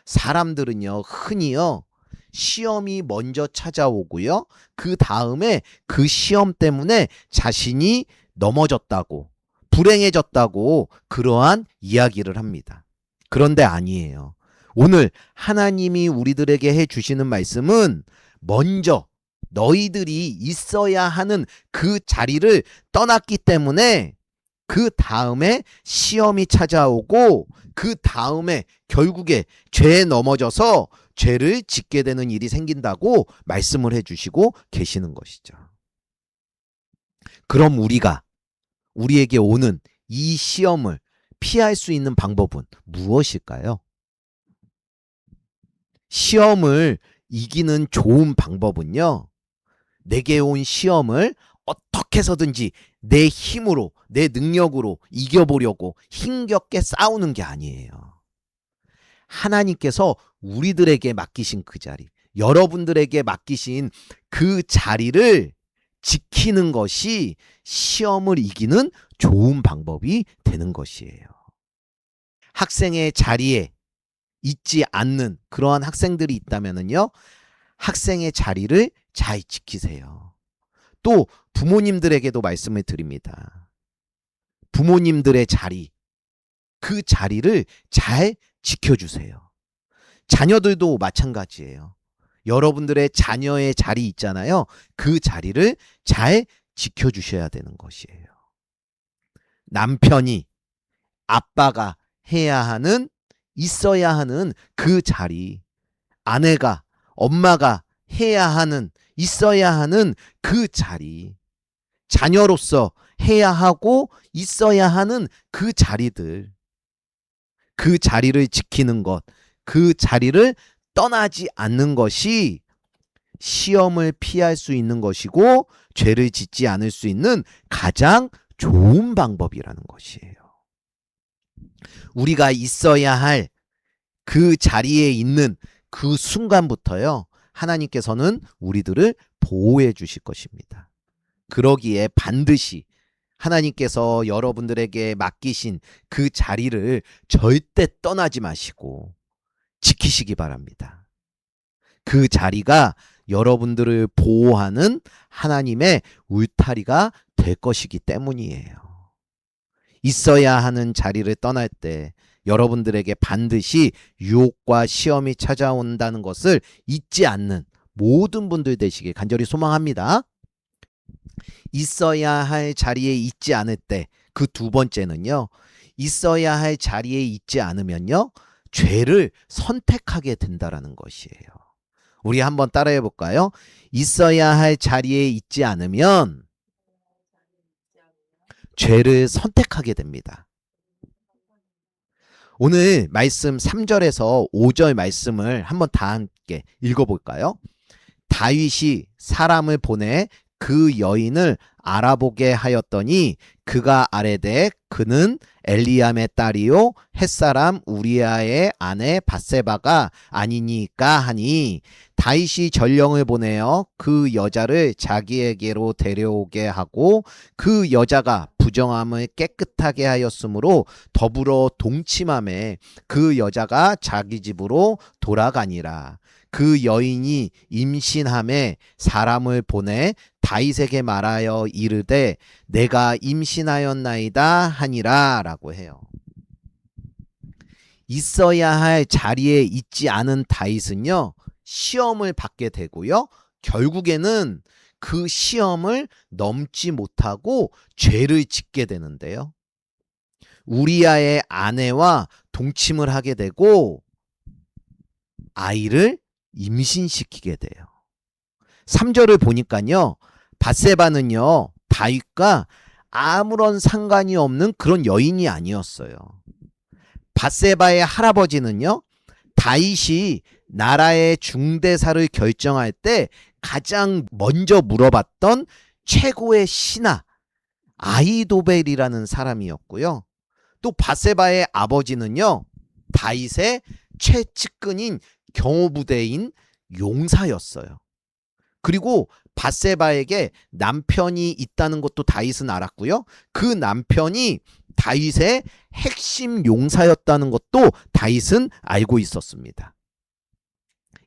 사람들은요, 흔히요, 시험이 먼저 찾아오고요, 그 다음에 그 시험 때문에 자신이 넘어졌다고, 불행해졌다고 그러한 이야기를 합니다. 그런데 아니에요. 오늘 하나님이 우리들에게 해주시는 말씀은 먼저 너희들이 있어야 하는 그 자리를 떠났기 때문에 그 다음에 시험이 찾아오고 그 다음에 결국에 죄에 넘어져서 죄를 짓게 되는 일이 생긴다고 말씀을 해주시고 계시는 것이죠. 그럼 우리에게 오는 이 시험을 피할 수 있는 방법은 무엇일까요? 시험을 이기는 좋은 방법은요, 내게 온 시험을 어떻게 해서든지 내 힘으로, 내 능력으로 이겨보려고 힘겹게 싸우는 게 아니에요. 하나님께서 우리들에게 맡기신 그 자리, 여러분들에게 맡기신 그 자리를 지키는 것이 시험을 이기는 좋은 방법이 되는 것이에요. 학생의 자리에 있지 않는 그러한 학생들이 있다면요, 학생의 자리를 잘 지키세요. 또 부모님들에게도 말씀을 드립니다. 부모님들의 자리, 그 자리를 잘 지켜주세요. 자녀들도 마찬가지예요. 여러분들의 자녀의 자리 있잖아요. 그 자리를 잘 지켜주셔야 되는 것이에요. 남편이 아빠가 해야 하는, 있어야 하는 그 자리, 아내가, 엄마가 해야 하는, 있어야 하는 그 자리, 자녀로서 해야 하고 있어야 하는 그 자리들, 그 자리를 지키는 것, 그 자리를 떠나지 않는 것이 시험을 피할 수 있는 것이고 죄를 짓지 않을 수 있는 가장 좋은 방법이라는 것이에요. 우리가 있어야 할 그 자리에 있는 그 순간부터요, 하나님께서는 우리들을 보호해 주실 것입니다. 그러기에 반드시 하나님께서 여러분들에게 맡기신 그 자리를 절대 떠나지 마시고 지키시기 바랍니다. 그 자리가 여러분들을 보호하는 하나님의 울타리가 될 것이기 때문이에요. 있어야 하는 자리를 떠날 때 여러분들에게 반드시 유혹과 시험이 찾아온다는 것을 잊지 않는 모든 분들 되시길 간절히 소망합니다. 있어야 할 자리에 있지 않을 때, 그 두 번째는요, 있어야 할 자리에 있지 않으면요, 죄를 선택하게 된다라는 것이에요. 우리 한번 따라해 볼까요? 있어야 할 자리에 있지 않으면 죄를 선택하게 됩니다. 오늘 말씀 3절에서 5절 말씀을 한번 다 함께 읽어볼까요? 다윗이 사람을 보내 그 여인을 알아보게 하였더니 그가 아뢰되 그는 엘리암의 딸이요 햇사람 우리아의 아내 밧세바가 아니니까 하니 다윗이 전령을 보내어 그 여자를 자기에게로 데려오게 하고 그 여자가 부정함을 깨끗하게 하였으므로 더불어 동침함에 그 여자가 자기 집으로 돌아가니라. 그 여인이 임신함에 사람을 보내 다윗에게 말하여 이르되 내가 임신하였나이다 하니라 라고 해요. 있어야 할 자리에 있지 않은 다윗은요 시험을 받게 되고요 결국에는 그 시험을 넘지 못하고 죄를 짓게 되는데요. 우리아의 아내와 동침을 하게 되고 아이를 임신시키게 돼요. 3절을 보니까요. 밧세바는요. 다윗과 아무런 상관이 없는 그런 여인이 아니었어요. 밧세바의 할아버지는요. 다윗이 나라의 중대사를 결정할 때 가장 먼저 물어봤던 최고의 신하 아히도벨이라는 사람이었고요. 또 밧세바의 아버지는요. 다윗의 최측근인 경호부대인 용사였어요. 그리고 밧세바에게 남편이 있다는 것도 다윗은 알았고요. 그 남편이 다윗의 핵심 용사였다는 것도 다윗은 알고 있었습니다.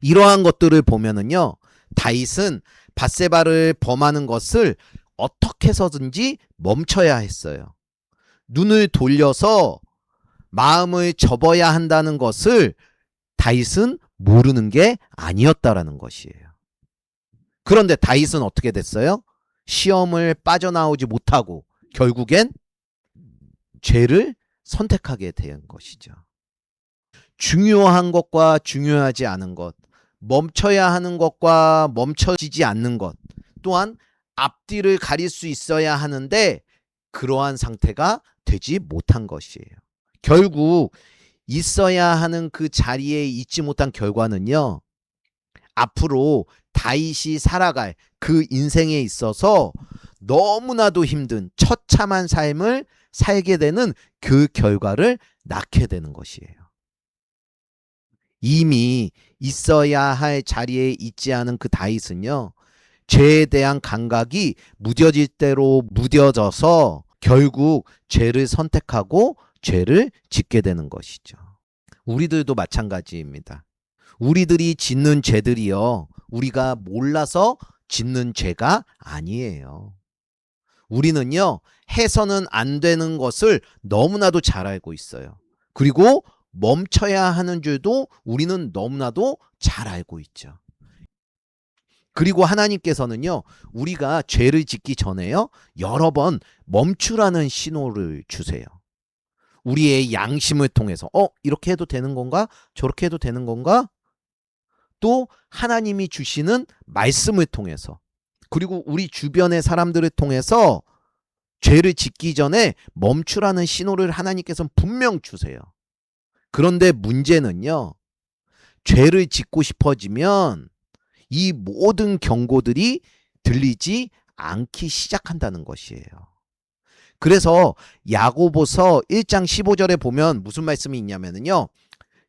이러한 것들을 보면은요. 다윗은 밧세바를 범하는 것을 어떻게 해서든지 멈춰야 했어요. 눈을 돌려서 마음을 접어야 한다는 것을 다윗은 모르는 게 아니었다라는 것이에요. 그런데 다윗은 어떻게 됐어요? 시험을 빠져나오지 못하고 결국엔 죄를 선택하게 된 것이죠. 중요한 것과 중요하지 않은 것, 멈춰야 하는 것과 멈춰지지 않는 것, 또한 앞뒤를 가릴 수 있어야 하는데 그러한 상태가 되지 못한 것이에요. 결국 있어야 하는 그 자리에 있지 못한 결과는요. 앞으로 다윗이 살아갈 그 인생에 있어서 너무나도 힘든 처참한 삶을 살게 되는 그 결과를 낳게 되는 것이에요. 이미 있어야 할 자리에 있지 않은 그 다윗은요. 죄에 대한 감각이 무뎌질 대로 무뎌져서 결국 죄를 선택하고 죄를 짓게 되는 것이죠. 우리들도 마찬가지입니다. 우리들이 짓는 죄들이요. 우리가 몰라서 짓는 죄가 아니에요. 우리는요. 해서는 안 되는 것을 너무나도 잘 알고 있어요. 그리고 멈춰야 하는 줄도 우리는 너무나도 잘 알고 있죠. 그리고 하나님께서는요. 우리가 죄를 짓기 전에요. 여러 번 멈추라는 신호를 주세요. 우리의 양심을 통해서 이렇게 해도 되는 건가? 저렇게 해도 되는 건가? 또 하나님이 주시는 말씀을 통해서 그리고 우리 주변의 사람들을 통해서 죄를 짓기 전에 멈추라는 신호를 하나님께서는 분명 주세요. 그런데 문제는요. 죄를 짓고 싶어지면 이 모든 경고들이 들리지 않기 시작한다는 것이에요. 그래서 야고보서 1장 15절에 보면 무슨 말씀이 있냐면요.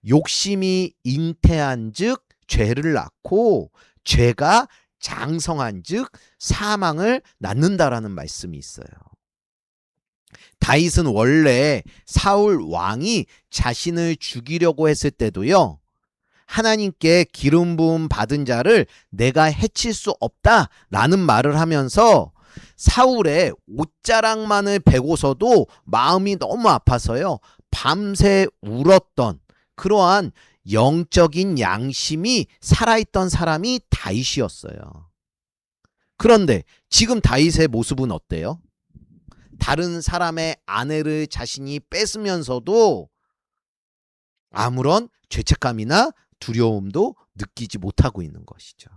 욕심이 잉태한 즉 죄를 낳고 죄가 장성한 즉 사망을 낳는다라는 말씀이 있어요. 다윗은 원래 사울 왕이 자신을 죽이려고 했을 때도요. 하나님께 기름 부음 받은 자를 내가 해칠 수 없다라는 말을 하면서 사울의 옷자락만을 베고서도 마음이 너무 아파서요. 밤새 울었던 그러한 영적인 양심이 살아있던 사람이 다윗이었어요. 그런데 지금 다윗의 모습은 어때요? 다른 사람의 아내를 자신이 뺏으면서도 아무런 죄책감이나 두려움도 느끼지 못하고 있는 것이죠.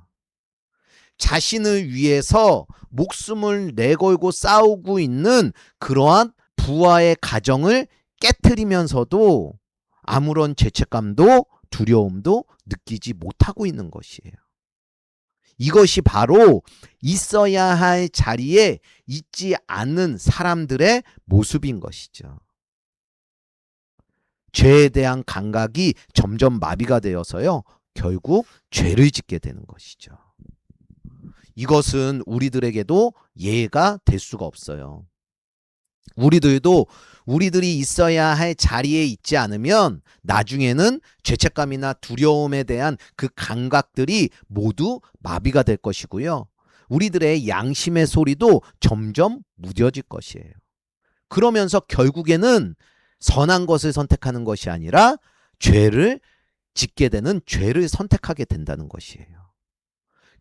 자신을 위해서 목숨을 내걸고 싸우고 있는 그러한 부하의 가정을 깨트리면서도 아무런 죄책감도 두려움도 느끼지 못하고 있는 것이에요. 이것이 바로 있어야 할 자리에 있지 않는 사람들의 모습인 것이죠. 죄에 대한 감각이 점점 마비가 되어서요, 결국 죄를 짓게 되는 것이죠. 이것은 우리들에게도 예가 될 수가 없어요. 우리들도 우리들이 있어야 할 자리에 있지 않으면 나중에는 죄책감이나 두려움에 대한 그 감각들이 모두 마비가 될 것이고요. 우리들의 양심의 소리도 점점 무뎌질 것이에요. 그러면서 결국에는 선한 것을 선택하는 것이 아니라 죄를 짓게 되는 죄를 선택하게 된다는 것이에요.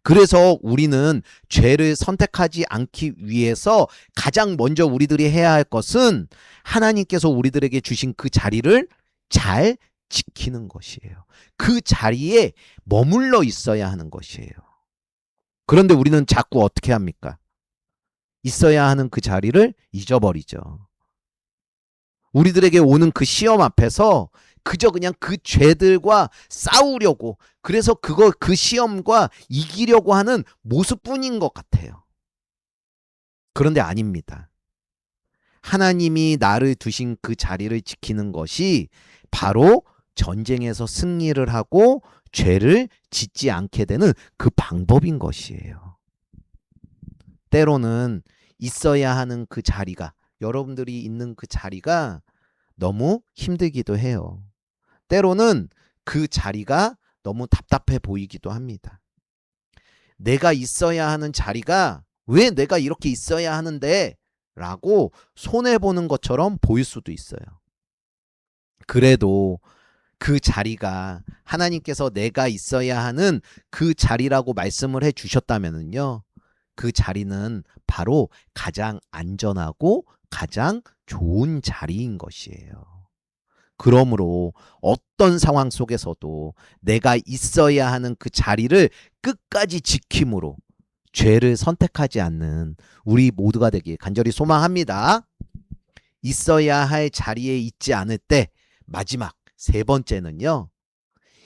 그래서 우리는 죄를 선택하지 않기 위해서 가장 먼저 우리들이 해야 할 것은 하나님께서 우리들에게 주신 그 자리를 잘 지키는 것이에요. 그 자리에 머물러 있어야 하는 것이에요. 그런데 우리는 자꾸 어떻게 합니까? 있어야 하는 그 자리를 잊어버리죠. 우리들에게 오는 그 시험 앞에서 그저 그냥 그 죄들과 싸우려고, 그래서 그 시험과 이기려고 하는 모습뿐인 것 같아요. 그런데 아닙니다. 하나님이 나를 두신 그 자리를 지키는 것이 바로 전쟁에서 승리를 하고 죄를 짓지 않게 되는 그 방법인 것이에요. 때로는 있어야 하는 그 자리가, 여러분들이 있는 그 자리가 너무 힘들기도 해요. 때로는 그 자리가 너무 답답해 보이기도 합니다. 내가 있어야 하는 자리가 왜 내가 이렇게 있어야 하는데? 라고 손해보는 것처럼 보일 수도 있어요. 그래도 그 자리가 하나님께서 내가 있어야 하는 그 자리라고 말씀을 해 주셨다면요, 그 자리는 바로 가장 안전하고 가장 좋은 자리인 것이에요. 그러므로 어떤 상황 속에서도 내가 있어야 하는 그 자리를 끝까지 지킴으로 죄를 선택하지 않는 우리 모두가 되길 간절히 소망합니다. 있어야 할 자리에 있지 않을 때, 마지막 세 번째는요,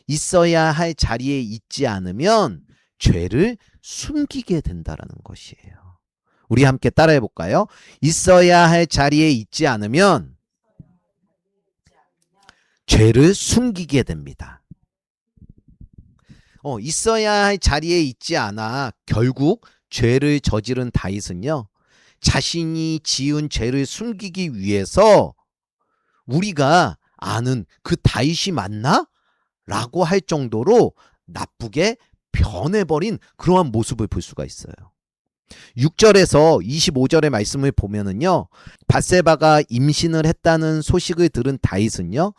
있어야 할 자리에 있지 않으면 죄를 숨기게 된다라는 것이에요. 우리 함께 따라해 볼까요? 있어야 할 자리에 있지 않으면 죄를 숨기게 됩니다. 있어야 할 자리에 있지 않아 결국 죄를 저지른 다윗은요, 자신이 지은 죄를 숨기기 위해서 우리가 아는 그 다윗이 맞나? 라고 할 정도로 나쁘게 변해버린 그러한 모습을 볼 수가 있어요. 6절에서 25절의 말씀을 보면은요, 밧세바가 임신을 했다는 소식을 들은 다윗은요,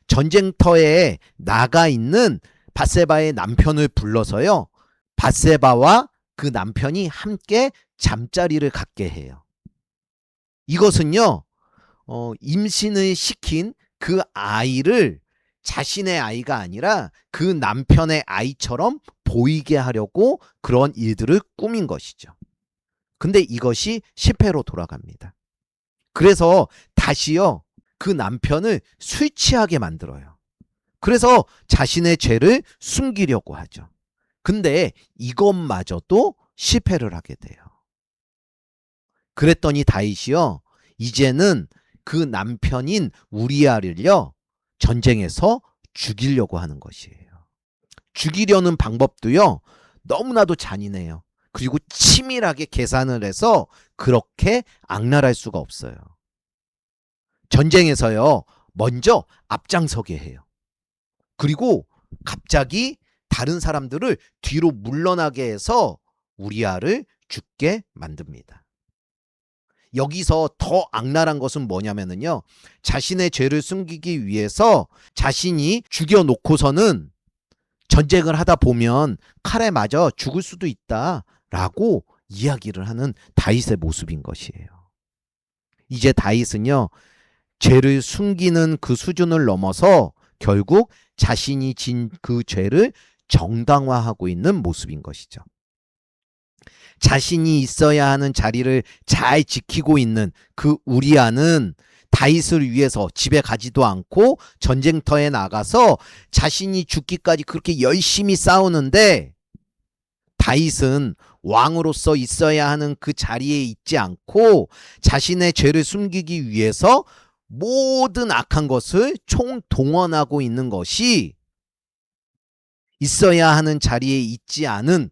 전쟁터에 나가 있는 밧세바의 남편을 불러서요, 밧세바와 그 남편이 함께 잠자리를 갖게 해요. 이것은요, 임신을 시킨 그 아이를 자신의 아이가 아니라 그 남편의 아이처럼 보이게 하려고 그런 일들을 꾸민 것이죠. 근데 이것이 실패로 돌아갑니다. 그래서 다시요, 그 남편을 술 취하게 만들어요. 그래서 자신의 죄를 숨기려고 하죠. 근데 이것마저도 실패를 하게 돼요. 그랬더니 다윗이요, 이제는 그 남편인 우리아를요, 전쟁에서 죽이려고 하는 것이에요. 죽이려는 방법도요, 너무나도 잔인해요. 그리고 치밀하게 계산을 해서 그렇게 악랄할 수가 없어요. 전쟁에서요, 먼저 앞장서게 해요. 그리고 갑자기 다른 사람들을 뒤로 물러나게 해서 우리아를 죽게 만듭니다. 여기서 더 악랄한 것은 뭐냐면요, 자신의 죄를 숨기기 위해서 자신이 죽여놓고서는 전쟁을 하다 보면 칼에 맞아 죽을 수도 있다라고 이야기를 하는 다윗의 모습인 것이에요. 이제 다윗은요, 죄를 숨기는 그 수준을 넘어서 결국 자신이 진 그 죄를 정당화하고 있는 모습인 것이죠. 자신이 있어야 하는 자리를 잘 지키고 있는 그 우리아는 다윗을 위해서 집에 가지도 않고 전쟁터에 나가서 자신이 죽기까지 그렇게 열심히 싸우는데 다윗은 왕으로서 있어야 하는 그 자리에 있지 않고 자신의 죄를 숨기기 위해서 모든 악한 것을 총동원하고 있는 것이 있어야 하는 자리에 있지 않은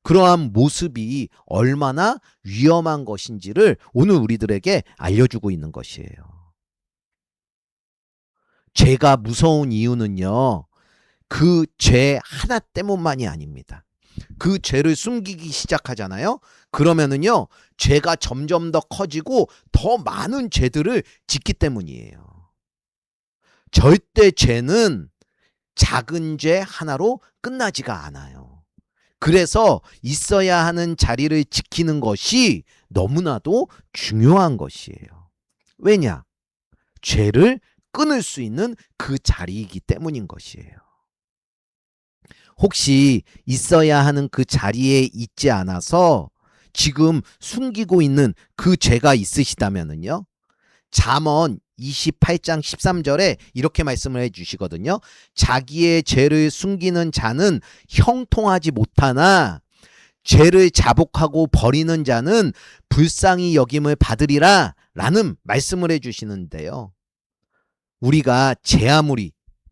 그러한 모습이 얼마나 위험한 것인지를 오늘 우리들에게 알려주고 있는 것이에요. 죄가 무서운 이유는요, 그 죄 하나 때문만이 아닙니다. 그 죄를 숨기기 시작하잖아요. 그러면은요, 죄가 점점 더 커지고 더 많은 죄들을 짓기 때문이에요. 절대 죄는 작은 죄 하나로 끝나지가 않아요. 그래서 있어야 하는 자리를 지키는 것이 너무나도 중요한 것이에요. 왜냐? 죄를 끊을 수 있는 그 자리이기 때문인 것이에요. 혹시 있어야 하는 그 자리에 있지 않아서 지금 숨기고 있는 그 죄가 있으시다면은요, 잠언 28장 13절에 이렇게 말씀을 해주시거든요. 자기의 죄를 숨기는 자는 형통하지 못하나 죄를 자복하고 버리는 자는 불쌍히 여김을 받으리라 라는 말씀을 해주시는데요. 우리가 제 아무리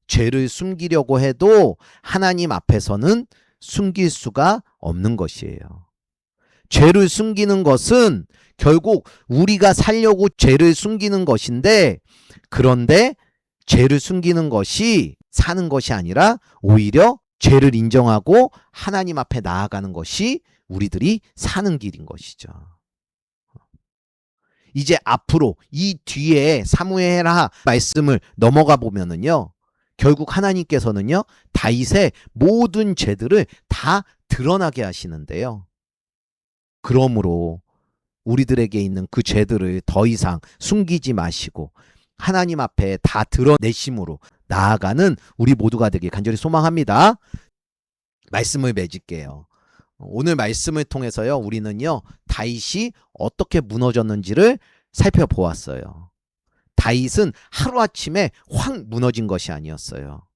죄를 숨기려고 해도 하나님 앞에서는 숨길 수가 없는 것이에요. 죄를 숨기는 것은 결국 우리가 살려고 죄를 숨기는 것인데, 그런데 죄를 숨기는 것이 사는 것이 아니라 오히려 죄를 인정하고 하나님 앞에 나아가는 것이 우리들이 사는 길인 것이죠. 이제 앞으로 이 뒤에 사무엘하 말씀을 넘어가 보면은요, 결국 하나님께서는요, 다윗의 모든 죄들을 다 드러나게 하시는데요. 그러므로 우리들에게 있는 그 죄들을 더 이상 숨기지 마시고 하나님 앞에 다 드러내심으로 나아가는 우리 모두가 되길 간절히 소망합니다. 말씀을 맺을게요. 오늘 말씀을 통해서요, 우리는요, 다윗이 어떻게 무너졌는지를 살펴보았어요. 다윗은 하루아침에 확 무너진 것이 아니었어요.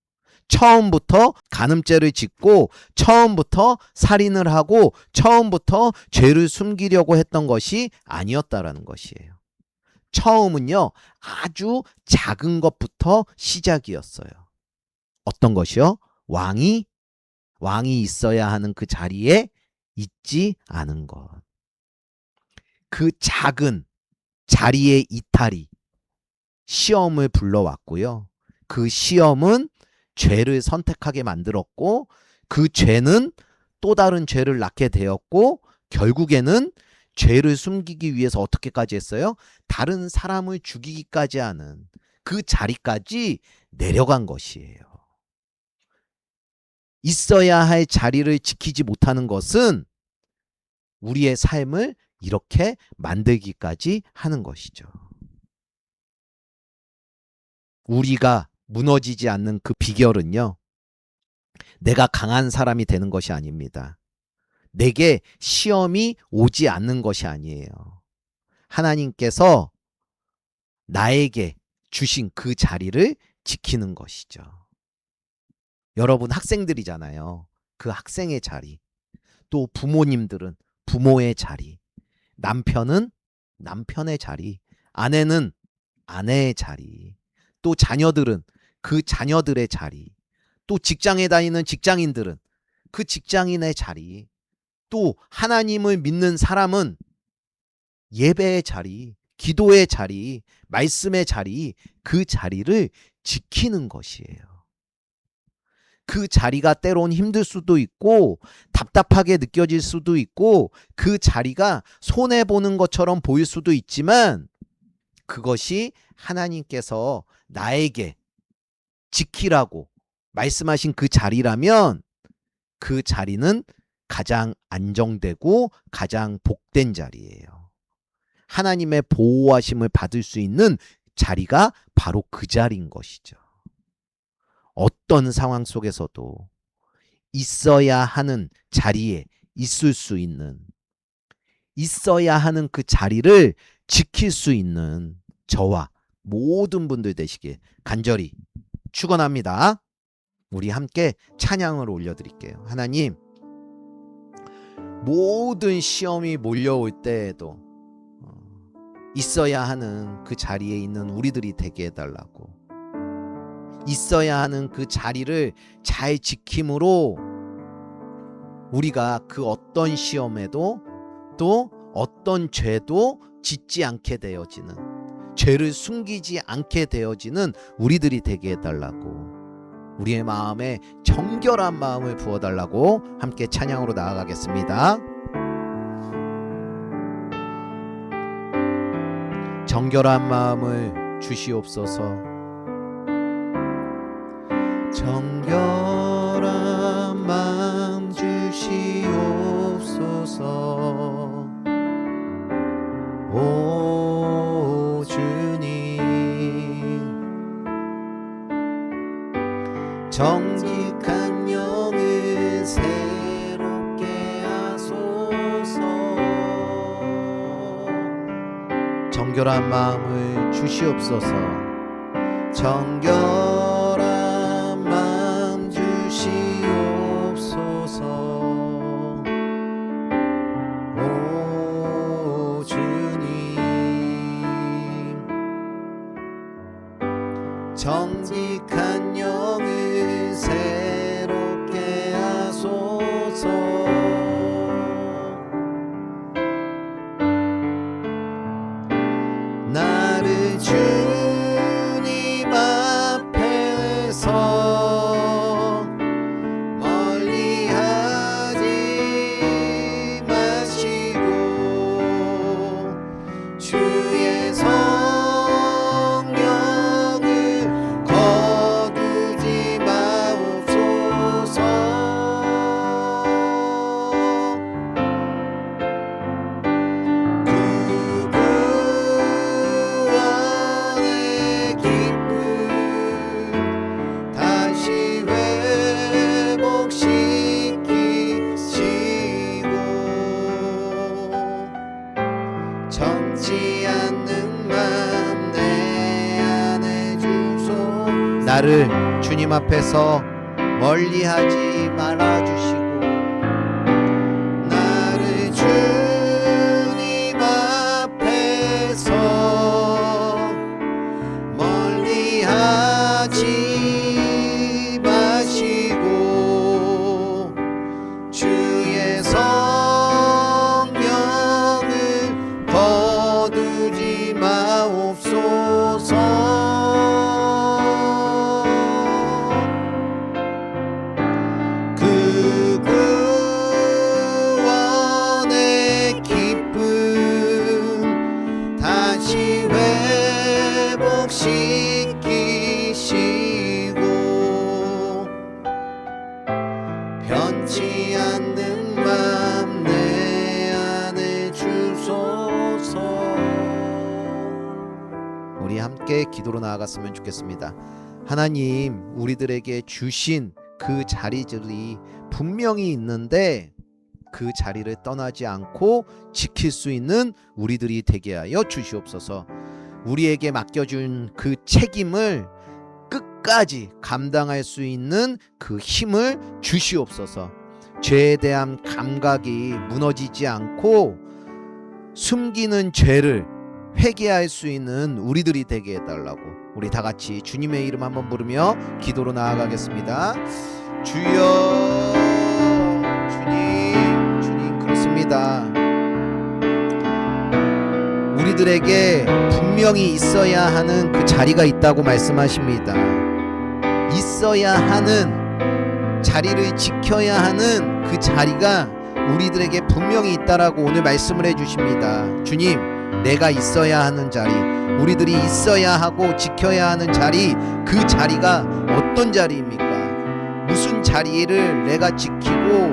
처음부터 간음죄를 짓고 처음부터 살인을 하고 처음부터 죄를 숨기려고 했던 것이 아니었다라는 것이에요. 처음은요, 아주 작은 것부터 시작이었어요. 어떤 것이요? 왕이 있어야 하는 그 자리에 있지 않은 것. 그 작은 자리의 이탈이 시험을 불러왔고요. 그 시험은 죄를 선택하게 만들었고, 그 죄는 또 다른 죄를 낳게 되었고, 결국에는 죄를 숨기기 위해서 어떻게까지 했어요? 다른 사람을 죽이기까지 하는 그 자리까지 내려간 것이에요. 있어야 할 자리를 지키지 못하는 것은 우리의 삶을 이렇게 만들기까지 하는 것이죠. 우리가 무너지지 않는 그 비결은요, 내가 강한 사람이 되는 것이 아닙니다. 내게 시험이 오지 않는 것이 아니에요. 하나님께서 나에게 주신 그 자리를 지키는 것이죠. 여러분 학생들이잖아요. 그 학생의 자리, 또 부모님들은 부모의 자리, 남편은 남편의 자리, 아내는 아내의 자리, 또 자녀들은 그 자녀들의 자리, 또 직장에 다니는 직장인들은 그 직장인의 자리, 또 하나님을 믿는 사람은 예배의 자리, 기도의 자리, 말씀의 자리, 그 자리를 지키는 것이에요. 그 자리가 때론 힘들 수도 있고 답답하게 느껴질 수도 있고 그 자리가 손해보는 것처럼 보일 수도 있지만, 그것이 하나님께서 나에게 지키라고 말씀하신 그 자리라면 그 자리는 가장 안정되고 가장 복된 자리예요. 하나님의 보호하심을 받을 수 있는 자리가 바로 그 자리인 것이죠. 어떤 상황 속에서도 있어야 하는 자리에 있을 수 있는, 있어야 하는 그 자리를 지킬 수 있는 저와 모든 분들 되시길 간절히 축원합니다. 우리 함께 찬양을 올려드릴게요. 하나님, 모든 시험이 몰려올 때에도 있어야 하는 그 자리에 있는 우리들이 되게 해달라고. 있어야 하는 그 자리를 잘 지킴으로 우리가 그 어떤 시험에도 또 어떤 죄도 짓지 않게 되어지는, 죄를 숨기지 않게 되어지는 우리들이 되게 해달라고. 우리의 마음에 정결한 마음을 부어달라고 함께 찬양으로 나아가겠습니다. 정결한 마음을 주시옵소서. 정결한 마음 주시옵소서. 오 주님, 정직한 영을 새롭게 하소서. 정결한 마음을 주시옵소서. 정결한 마음 주시옵소서. 오 주님, 정직한 영을 새롭게 하소서. 나를 주님 앞에서 멀리하지 마시고 주의 성령을 거두지 마옵소서. 구원의 기쁨 다시 회복시키시고 정치 않는 맘 내 안에 주소. 나를 주님 앞에서 멀리하지 말아주시고 나를 주님 앞에서 멀리하지 마시고 주의 성령을 거두지 마옵소서. 그 구원의 기쁨 다시 회복시키시고 변치 않는 맘 내 안에 주소서. 우리 함께 기도로 나아갔으면 좋겠습니다. 하나님, 우리들에게 주신 그 자리들이 분명히 있는데 그 자리를 떠나지 않고 지킬 수 있는 우리들이 되게 하여 주시옵소서. 우리에게 맡겨준 그 책임을 끝까지 감당할 수 있는 그 힘을 주시옵소서. 죄에 대한 감각이 무너지지 않고 숨기는 죄를 회개할 수 있는 우리들이 되게 해달라고. 우리 다 같이 주님의 이름 한번 부르며 기도로 나아가겠습니다. 주여, 주님 그렇습니다. 우리들에게 분명히 있어야 하는 그 자리가 있다고 말씀하십니다. 있어야 하는 자리를 지켜야 하는 그 자리가 우리들에게 분명히 있다라고 오늘 말씀을 해주십니다. 주님, 내가 있어야 하는 자리, 우리들이 있어야 하고 지켜야 하는 자리, 그 자리가 어떤 자리입니까? 무슨 자리를 내가 지키고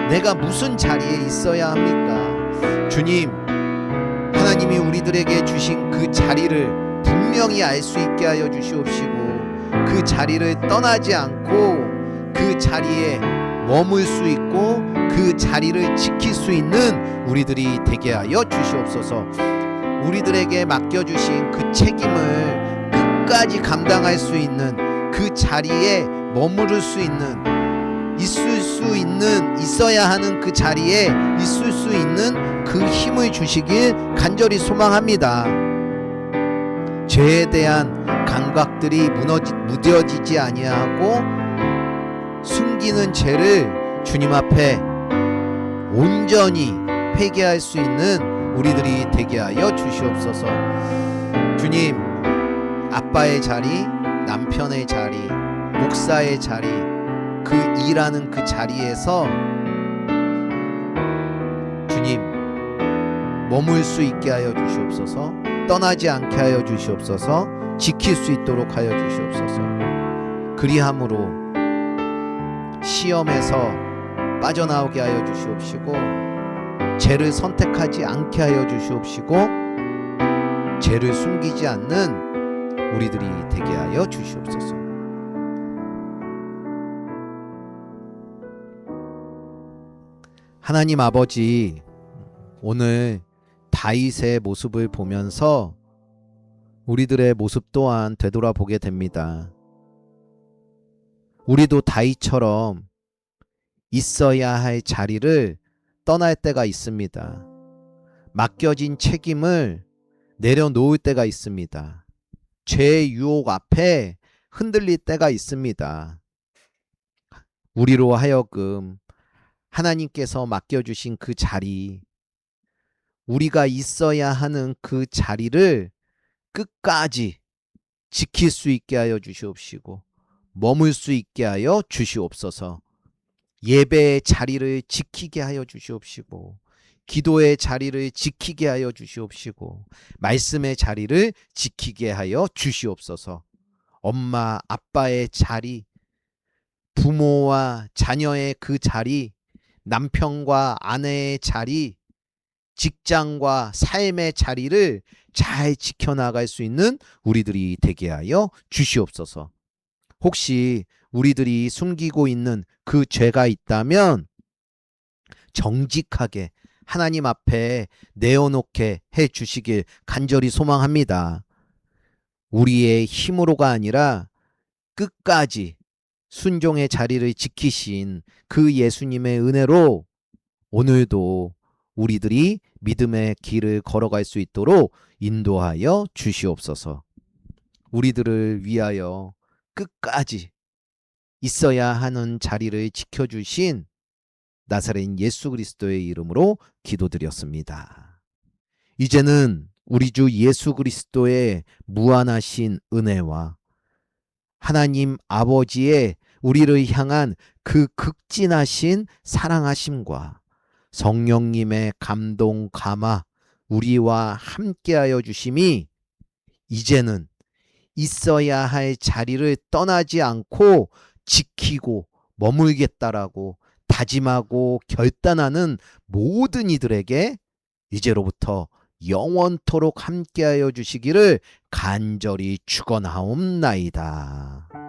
내가 무슨 자리에 있어야 합니까? 주님, 하나님이 우리들에게 주신 그 자리를 분명히 알 수 있게 하여 주시옵시고 그 자리를 떠나지 않고 그 자리에 머물 수 있고 그 자리를 지킬 수 있는 우리들이 되게 하여 주시옵소서. 우리들에게 맡겨주신 그 책임을 끝까지 감당할 수 있는 그 자리에 머무를 수 있는, 있을 수 있어야 하는 그 자리에 있을 수 있는 그 힘을 주시길 간절히 소망합니다. 죄에 대한 감각들이 무뎌지지 아니하고 숨기는 죄를 주님 앞에 온전히 회개할 수 있는 우리들이 되게 하여 주시옵소서. 주님, 아빠의 자리, 남편의 자리, 목사의 자리, 그 일하는 그 자리에서 주님 머물 수 있게 하여 주시옵소서. 떠나지 않게 하여 주시옵소서. 지킬 수 있도록 하여 주시옵소서. 그리함으로 시험에서 빠져나오게 하여 주시옵시고, 죄를 선택하지 않게 하여 주시옵시고, 죄를 숨기지 않는 우리들이 되게 하여 주시옵소서. 하나님 아버지, 오늘 다윗의 모습을 보면서 우리들의 모습 또한 되돌아보게 됩니다. 우리도 다윗처럼 있어야 할 자리를 떠날 때가 있습니다. 맡겨진 책임을 내려놓을 때가 있습니다. 죄의 유혹 앞에 흔들릴 때가 있습니다. 우리로 하여금 하나님께서 맡겨주신 그 자리, 우리가 있어야 하는 그 자리를 끝까지 지킬 수 있게 하여 주시옵시고, 머물 수 있게 하여 주시옵소서. 예배의 자리를 지키게 하여 주시옵시고, 기도의 자리를 지키게 하여 주시옵시고, 말씀의 자리를 지키게 하여 주시옵소서. 엄마, 아빠의 자리, 부모와 자녀의 그 자리, 남편과 아내의 자리, 직장과 삶의 자리를 잘 지켜나갈 수 있는 우리들이 되게 하여 주시옵소서. 혹시 우리들이 숨기고 있는 그 죄가 있다면 정직하게 하나님 앞에 내어놓게 해 주시길 간절히 소망합니다. 우리의 힘으로가 아니라 끝까지 순종의 자리를 지키신 그 예수님의 은혜로 오늘도 우리들이 믿음의 길을 걸어갈 수 있도록 인도하여 주시옵소서. 우리들을 위하여 끝까지 있어야 하는 자리를 지켜주신 나사렛 예수 그리스도의 이름으로 기도드렸습니다. 이제는 우리 주 예수 그리스도의 무한하신 은혜와 하나님 아버지의 우리를 향한 그 극진하신 사랑하심과 성령님의 감동 감화 우리와 함께하여 주심이 이제는 있어야 할 자리를 떠나지 않고 지키고 머물겠다라고 다짐하고 결단하는 모든 이들에게 이제로부터 영원토록 함께하여 주시기를 간절히 축원하옵나이다.